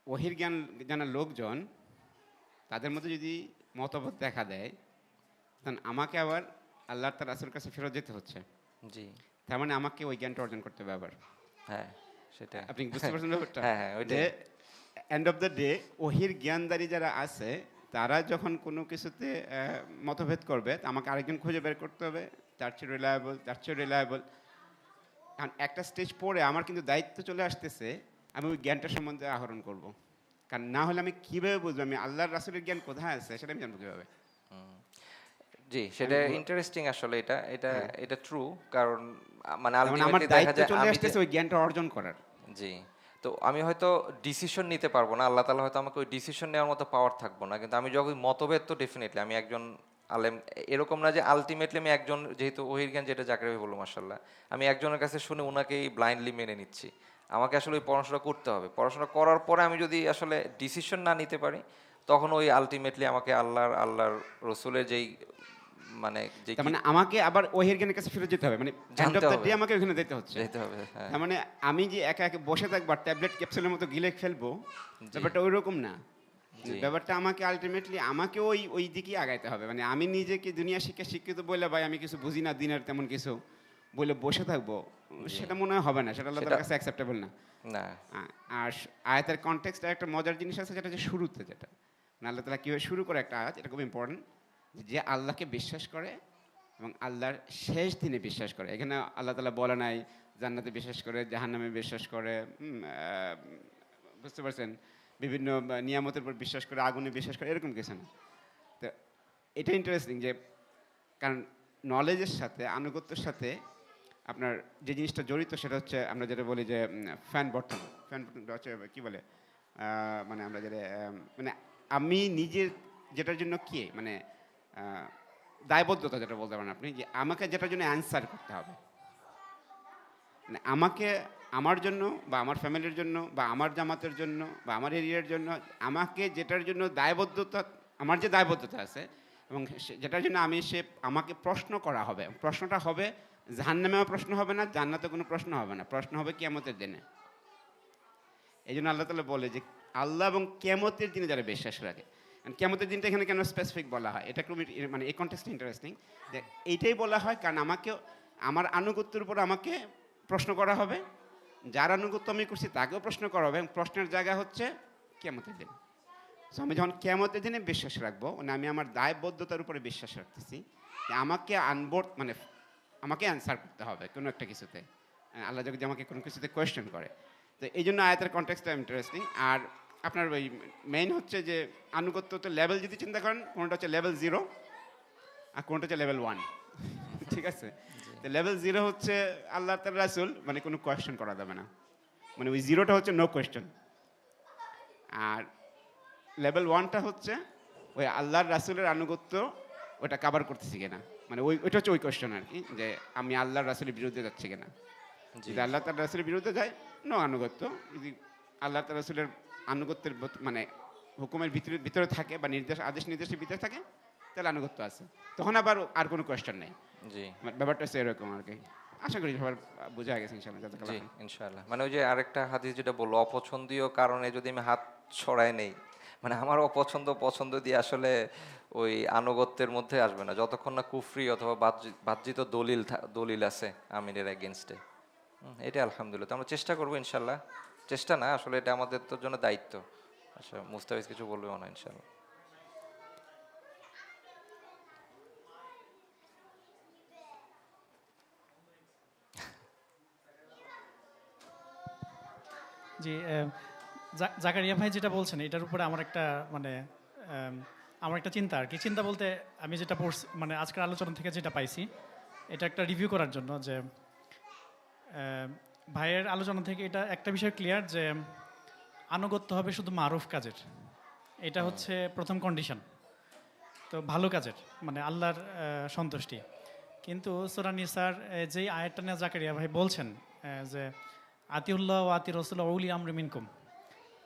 ওহির জ্ঞান জানা লোকজন তাদের মধ্যে যদি মতভেদ দেখা দেয়, তখন আমাকে আবার আল্লাহ তার রাসূলের কাছে ফেরত যেতে হচ্ছে। জি। তার মানে আমাকে ওই জ্ঞানটা অর্জন করতে হবে আবার। হ্যাঁ সেটা। আপনি বুঝতে পারছেন ব্যাপারটা? হ্যাঁ হ্যাঁ যে ওইটাই। এন্ড অফ দ্য ডে ওহির জ্ঞানদারী যারা আছে তারা যখন কোনো কিছুতে মতভেদ করবে, আমাকে আরেকজন খুঁজে বের করতে হবে তার চেয়ে রিলায়েবল, তার চেয়ে রিলায়েবল। কারণ একটা স্টেজ পরে আমার কিন্তু দায়িত্ব চলে আসতেছে, আমি ওই জ্ঞানটা সম্বন্ধে আহরণ করব। কারণ না হলে আমি কীভাবে বুঝবো আমি আল্লাহর রাসূলের জ্ঞান কোথায় আছে, সেটা আমি জানবো কীভাবে? জি আমি সেটা ইন্টারেস্টিং আসলে। এটা এটা হ্যাঁ, এটা ট্রু। কারণ মানে যেমন আমার আলটিমেটলি দেখা দায়িত্ব যায় চলে আমি যে আসতেছে ওই জ্ঞানটা অর্জন করার। জি, তো আমি হয়তো ডিসিশন নিতে পারবো না, আল্লাহ তাআলা হয়তো আমাকে ওই ডিসিশন নেওয়ার মতো পাওয়ার থাকবো না, কিন্তু আমি যখন মতভেদ, তো ডেফিনেটলি আমি একজন আলেম। এরকম না যে আলটিমেটলি আমি একজন, যেহেতু ওহির জ্ঞান যেটা জাকির ভাই বললো মাশাআল্লাহ, আমি একজনের কাছে শুনে ওনাকেই ব্লাইন্ডলি মেনে নিচ্ছি। আমাকে আসলে ওই পড়াশোনা করতে হবে। পড়াশোনা করার পরে আমি যদি আসলে ডিসিশন না নিতে পারি, তখন ওই আলটিমেটলি আমাকে আল্লাহর রসুলের যেই মানে যে তার কি মানে আমাকে আবার ওহির জ্ঞানের কাছে ফিরে যেতে হবে, মানে এন্ড অফ জানতে দ্য হবে, ডে আমাকে ওখানে যেতে হচ্ছে। যেতে হবে। হ্যাঁ তার মানে আমি যে একা একা বসে থাকবো আর ট্যাবলেট ক্যাপসুলের মতো গিলে ফেলবো, জি ব্যাপারটা ওই রকম না। জি ব্যাপারটা আমাকে আলটিমেটলি আমাকে ওই ওই দিকেই আগাইতে হবে। মানে আমি নিজেকে দুনিয়া শিক্ষা শিক্ষিত বলে ভাই আমি কিছু বুঝি না দিনের তেমন কিছু, বলে বসে থাকবো, সেটা মনে হয় হবে না, সেটা আল্লাহ তাআলার কাছে অ্যাকসেপ্টেবল না। না। আর আয়াতের কনটেক্সটে একটা মজার জিনিস আছে, যেটা হচ্ছে শুরুতে, যেটা মানে আল্লাহ তাআলা কীভাবে শুরু করে একটা আয়াত, এটা খুব ইম্পর্টেন্ট। যে আল্লাহকে বিশ্বাস করে এবং আল্লাহর শেষ দিনে বিশ্বাস করে। এখানে আল্লাহ তাআলা বলে নাই জান্নাতে বিশ্বাস করে, জাহান্নামে বিশ্বাস করে, বুঝতে পারছেন, বিভিন্ন নিয়ামতের উপর বিশ্বাস করে, আগুনে বিশ্বাস করে, এরকম কিছু না। তো এটা ইন্টারেস্টিং যে, কারণ নলেজের সাথে, আনুগত্যের সাথে আপনার যে জিনিসটা জড়িত, সেটা হচ্ছে আমরা যেটা বলি যে ফ্যান বটন হচ্ছে কী বলে, মানে আমরা যেটা মানে আমি নিজের যেটার জন্য কি মানে দায়বদ্ধতা যেটা বলতে পারেন আপনি, যে আমাকে যেটার জন্য অ্যান্সার করতে হবে, মানে আমাকে আমার জন্য বা আমার ফ্যামিলির জন্য বা আমার জামাতের জন্য বা আমার এরিয়ার জন্য আমাকে যেটার জন্য দায়বদ্ধতা, আমার যে দায়বদ্ধতা আছে এবং যেটার জন্য আমাকে প্রশ্ন করা হবে, প্রশ্নটা হবে জাহান্নামেও প্রশ্ন হবে না, জান্নাতে কোনো প্রশ্ন হবে না, প্রশ্ন হবে কিয়ামতের দিনে। এই জন্য আল্লাহ তাআলা বলে যে আল্লাহ এবং কিয়ামতের দিনে যারা বিশ্বাস রাখে, কিয়ামতের দিনটা এখানে কেন স্পেসিফিক বলা হয়, এটা খুব মানে এই কনটেক্সটে ইন্টারেস্টিং, যে এইটাই বলা হয় কারণ আমাকে, আমার আনুগত্যের উপর আমাকে প্রশ্ন করা হবে, যার আনুগত্য আমি করছি তাকেও প্রশ্ন করা হবে, এবং প্রশ্নের জায়গা হচ্ছে কিয়ামতের দিন। সো আমি যখন কিয়ামতের দিনে বিশ্বাস রাখবো, মানে আমি আমার দায়বদ্ধতার উপরে বিশ্বাস রাখতেছি যে আমাকে আনবোর্ড মানে আমাকে অ্যান্সার করতে হবে কোনো একটা কিছুতে, আল্লাহ যদি আমাকে কোনো কিছুতে কোয়েশ্চেন করে। তো এই জন্য আয়াতের কনটেক্সটটা ইন্টারেস্টিং। আর আপনার ওই মেইন হচ্ছে যে আনুগত্য তো লেভেল যদি চিন্তা করেন, কোনটা হচ্ছে লেভেল 0 আর কোনটা হচ্ছে লেভেল 1, ঠিক আছে? তো লেভেল 0 হচ্ছে আল্লাহ তার রাসূল, মানে কোনো কোয়েশ্চেন করা যাবে না, মানে ওই 0টা হচ্ছে নো কোয়েশ্চেন। আর লেভেল 1টা হচ্ছে ওই আল্লাহর রাসূলের আনুগত্য, ওটা কাভার করতেছি কিনা, মানে ওইটা হচ্ছে ওই কোয়েশ্চেন আর কি, যে আমি আল্লাহর রাসূলের বিরুদ্ধে যাচ্ছি কিনা। যদি আল্লাহ তার রাসূলের বিরুদ্ধে যায়, নো আনুগত্য। যদি আল্লাহ তার রাসূলের আনুগত্যের মানে হুকুমের ভিতরে থাকে বা আদেশ নির্দেশের ভিতরে থাকে, তাহলে আনুগত্য আছে, তখন আবার আর কোনো কোয়েশ্চেন নেই। জি ব্যাপারটা হচ্ছে এরকম আর কি। আশা করি সবার বোঝা গেছে ইনশাআল্লাহ। জি ইনশাআল্লাহ। মানে ওই যে আরেকটা হাদিস যেটা বললো, অপছন্দীয় কারণে যদি আমি হাত ছড়াই নেই, মানে আমার অপছন্দ পছন্দ দিয়ে আসলে ওই আনুগত্যের মধ্যে আসবে না, যতক্ষণ না কুফরি অথবা বাহ্যিত দলিল আছে আমিরের এগেনস্টে। এটা আলহামদুলিল্লাহ, তো আমরা চেষ্টা করবো ইনশাল্লাহ। চেষ্টা না, আসলে এটা আমাদের তো জন্য দায়িত্ব। আচ্ছা, মুস্তাফিজ কিছু বলবেও না ইনশাল্লাহ। জি, জাকারিয়া ভাই যেটা বলছেন এটার উপরে আমার একটা মানে আমার একটা চিন্তা আর কি, চিন্তা বলতে আমি যেটা পড়ছি মানে আজকের আলোচনা থেকে যেটা পাইছি, এটা একটা রিভিউ করার জন্য যে ভাইয়ের আলোচনা থেকে এটা একটা বিষয় ক্লিয়ার যে আনুগত্য হবে শুধু মারুফ কাজের, এটা হচ্ছে প্রথম কন্ডিশন, তো ভালো কাজের মানে আল্লাহর সন্তুষ্টি। কিন্তু সূরা নিসার যেই আয়াতটা নিয়ে জাকারিয়া ভাই বলছেন যে আতিউল্লাহ ও আতি রসুল উলি আমরি মিনকুম,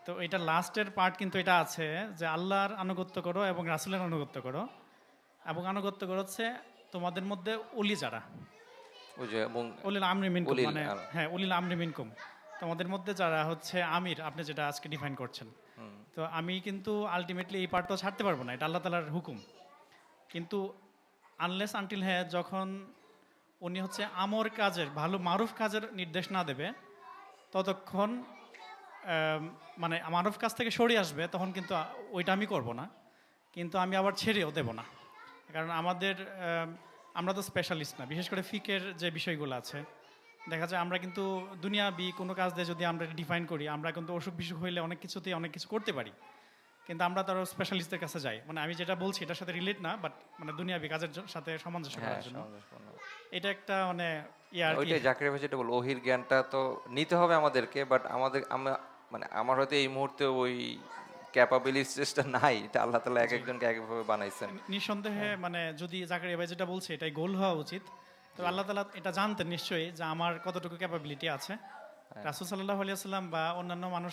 তো এটা লাস্টের পার্ট কিন্তু এটা আছে যে আল্লাহর আনুগত্য করো এবং রাসূলের আনুগত্য করো, এবং আনুগত্য করো হচ্ছে তোমাদের মধ্যে উলি যারা, ওই যে উলিল আমরি মিনকুম, মানে হ্যাঁ উলিল আমরি মিনকুম, তোমাদের মধ্যে যারা হচ্ছে আমির, আপনি যেটা আজকে ডিফাইন করছেন। তো আমি কিন্তু আলটিমেটলি এই পার্টটা ছাড়তে পারবো না, এটা আল্লাহ তাআলার হুকুম। কিন্তু আনলেস আনটিল হ্যাঁ যখন উনি হচ্ছে আমর কাজের, ভালো মারুফ কাজের নির্দেশ না দেবে, ততক্ষণ মানে মারুফ কাজ থেকে সরিয়ে আসবে, তখন কিন্তু ওইটা আমি করব না, কিন্তু আমি আবার ছেড়েও দেব না। কারণ আমরা তো স্পেশালিস্ট না, বিশেষ করে ফিকের যে বিষয়গুলো আছে, দেখা যায় আমরা কিন্তু দুনিয়াবি কোনো কাজ দিয়ে যদি আমরা ডিফাইন করি, আমরা কিন্তু অসুখ বিসুখ হইলে অনেক কিছুতেই অনেক কিছু করতে পারি, কিন্তু আমরা তারও স্পেশালিস্টদের কাছে যাই, মানে আমি যেটা বলছি এটার সাথে রিলেট না, বাট মানে দুনিয়াবি কাজের সাথে সামঞ্জস্য করার জন্য। এটা একটা মানে ওইটাই জাকির ভাই যেটা বলবো, ওহির জ্ঞানটা তো নিতে হবে আমাদেরকে, বাট মানে আমার হয়তো এই মুহূর্তে ওই ক্যাপাবিলিটিসটা নাই, এটা আল্লাহ তাআলা এক একজনকে এক একভাবে বানাইছেন। নিঃসন্দেহে মানে যদি জাকারিয়া ভাই যেটা বলছে এটাই গোল হওয়া উচিত, তো আল্লাহ তাআলা এটা জানতেন নিশ্চয়ই যে আমার কতটুকু ক্যাপাবিলিটি আছে। রাসূল সাল্লাল্লাহু আলাইহি ওয়াসাল্লাম বা অন্যান্য মানুষ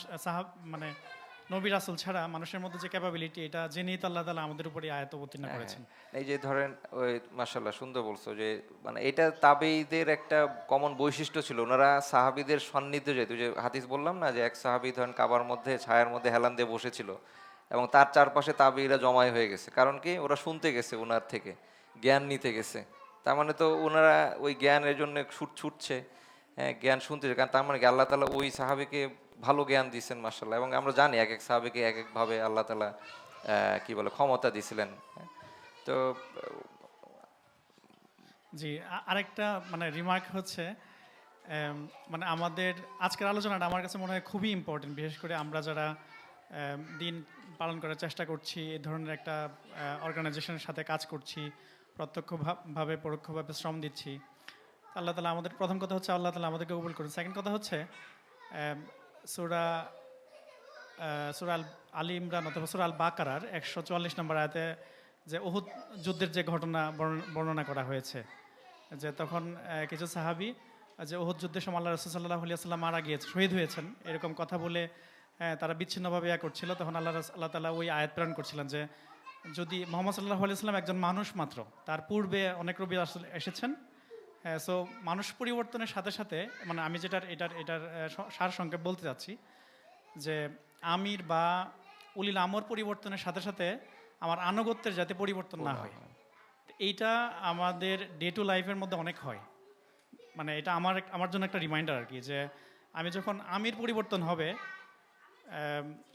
মানে নবী রাসূল ছাড়া মানুষের মধ্যে যে ক্যাপাবিলিটি, এটা জেনেই তো আল্লাহ তাআলা আমাদের উপরে আয়াত অবতীর্ণ করেছেন। এই যে ধরেন ওই মাশাআল্লাহ সুন্দর বলছো যে মানে এটা তাবেঈদের একটা কমন বৈশিষ্ট্য ছিল, ওনারা সাহাবীদের সান্নিধ্যে যেত। যে হাদিস বললাম না যে এক সাহাবী ধরেন কাবার মধ্যে ছায়ার মধ্যে হেলান দিয়ে বসেছিল এবং তার চারপাশে তাবেঈরা জমায় হয়ে গেছে, কারণ কি ওরা শুনতে গেছে ওনার থেকে, জ্ঞান নিতে গেছে। তার মানে তো ওনারা ওই জ্ঞানের জন্য ছুটছে, হ্যাঁ জ্ঞান শুনতেছে, কারণ তার মানে কি আল্লাহ তালা ওই সাহাবিকে ভালো জ্ঞান দিয়েছেন মার্শাল্লাহ। এবং আমরা জানি এক এক সাহাবিকে এক একভাবে আল্লাহ তালা কি বলে ক্ষমতা দিছিলেন, হ্যাঁ। তো জি, আরেকটা মানে রিমার্ক হচ্ছে মানে আমাদের আজকের আলোচনাটা আমার কাছে মনে হয় খুবই ইম্পর্টেন্ট, বিশেষ করে আমরা যারা দিন পালন করার চেষ্টা করছি, এই ধরনের একটা অর্গানাইজেশনের সাথে কাজ করছি, প্রত্যক্ষভাবে পরোক্ষভাবে শ্রম দিচ্ছি। আল্লাহ তালা আমাদের, প্রথম কথা হচ্ছে আল্লাহ তালা আমাদেরকে কবুল করুন। সেকেন্ড কথা হচ্ছে সূরা সূরা আলী ইমরান অথবা সূরা আল বাকারার 144 নম্বর আয়াতে যে উহুদ যুদ্ধের যে ঘটনা বর্ণনা করা হয়েছে, যে তখন কিছু সাহাবী যে উহুদ যুদ্ধের সময় আল্লাহ রাসূল সাল্লাল্লাহু আলাইহি ওয়াসাল্লাম মারা গিয়েছে, শহীদ হয়েছেন, এরকম কথা বলে তারা বিচ্ছিন্নভাবে করছিল। তখন আল্লাহ তাআলা ওই আয়াত প্রেরণ করছিলেন যে যদি মুহাম্মদ সাল্লাল্লাহু আলাইহি ওয়াসাল্লাম একজন মানুষ মাত্র, তার পূর্বে অনেক নবী এসেছেন, সো মানুষ পরিবর্তনের সাথে সাথে, মানে আমি এটার সার সংক্ষেপ বলতে চাচ্ছি যে আমির বা উলিল আমর পরিবর্তনের সাথে সাথে আমার আনুগত্যের যাতে পরিবর্তন না হয়, এইটা আমাদের ডে টু লাইফের মধ্যে অনেক হয়। মানে এটা আমার জন্য একটা রিমাইন্ডার আর কি, যে আমি যখন আমির পরিবর্তন হবে,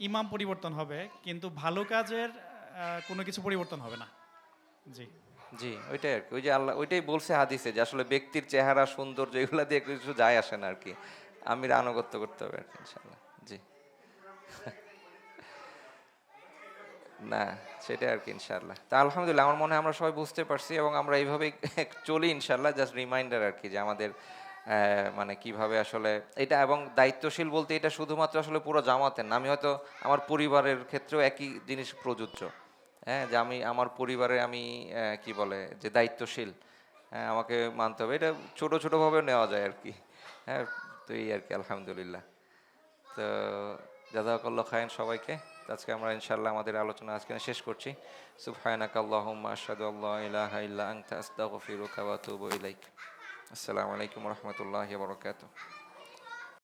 ইমাম পরিবর্তন হবে, কিন্তু ভালো কাজের কোনো কিছু পরিবর্তন হবে না। জি জি, ওইটাই আর কি, ওই যে আল্লাহ ওইটাই বলছে হাদিসে যে আসলে ব্যক্তির চেহারা সৌন্দর্য এগুলা দিয়ে কিছু যায় আসে না আর কি, আমির আনুগত্য করতে হবে আর কি ইনশাল্লাহ। জি না, সেটাই আর কি ইনশাল্লাহ। তা আলহামদুলিল্লাহ, আমার মনে হয় আমরা সবাই বুঝতে পারছি এবং আমরা এইভাবেই চলি ইনশাল্লাহ। জাস্ট রিমাইন্ডার আর কি যে আমাদের মানে কিভাবে আসলে এটা, এবং দায়িত্বশীল বলতে এটা শুধুমাত্র আসলে পুরো জামাতের না, আমি হয়তো আমার পরিবারের ক্ষেত্রেও একই জিনিস প্রযোজ্য, হ্যাঁ, যে আমি আমার পরিবারে আমি কি বলে যে দায়িত্বশীল, হ্যাঁ আমাকে মানতে হবে, এটা ছোট ছোটোভাবে নেওয়া যায় আর কি, হ্যাঁ। তো এই আর কি আলহামদুলিল্লাহ। তো জাযাকাল্লাহু খাইরান সবাইকে। তো আজকে আমরা ইনশাআল্লাহ আমাদের আলোচনা আজকে শেষ করছি। সুবহানাকা আল্লাহুম্মা আশহাদু আল্লা ইলাহা ইল্লা আনতা আস্তাগফিরুকা ওয়া আতুবু ইলাইক। আসসালামু আলাইকুম ওয়া রাহমাতুল্লাহি ওয়া বারাকাতুহু।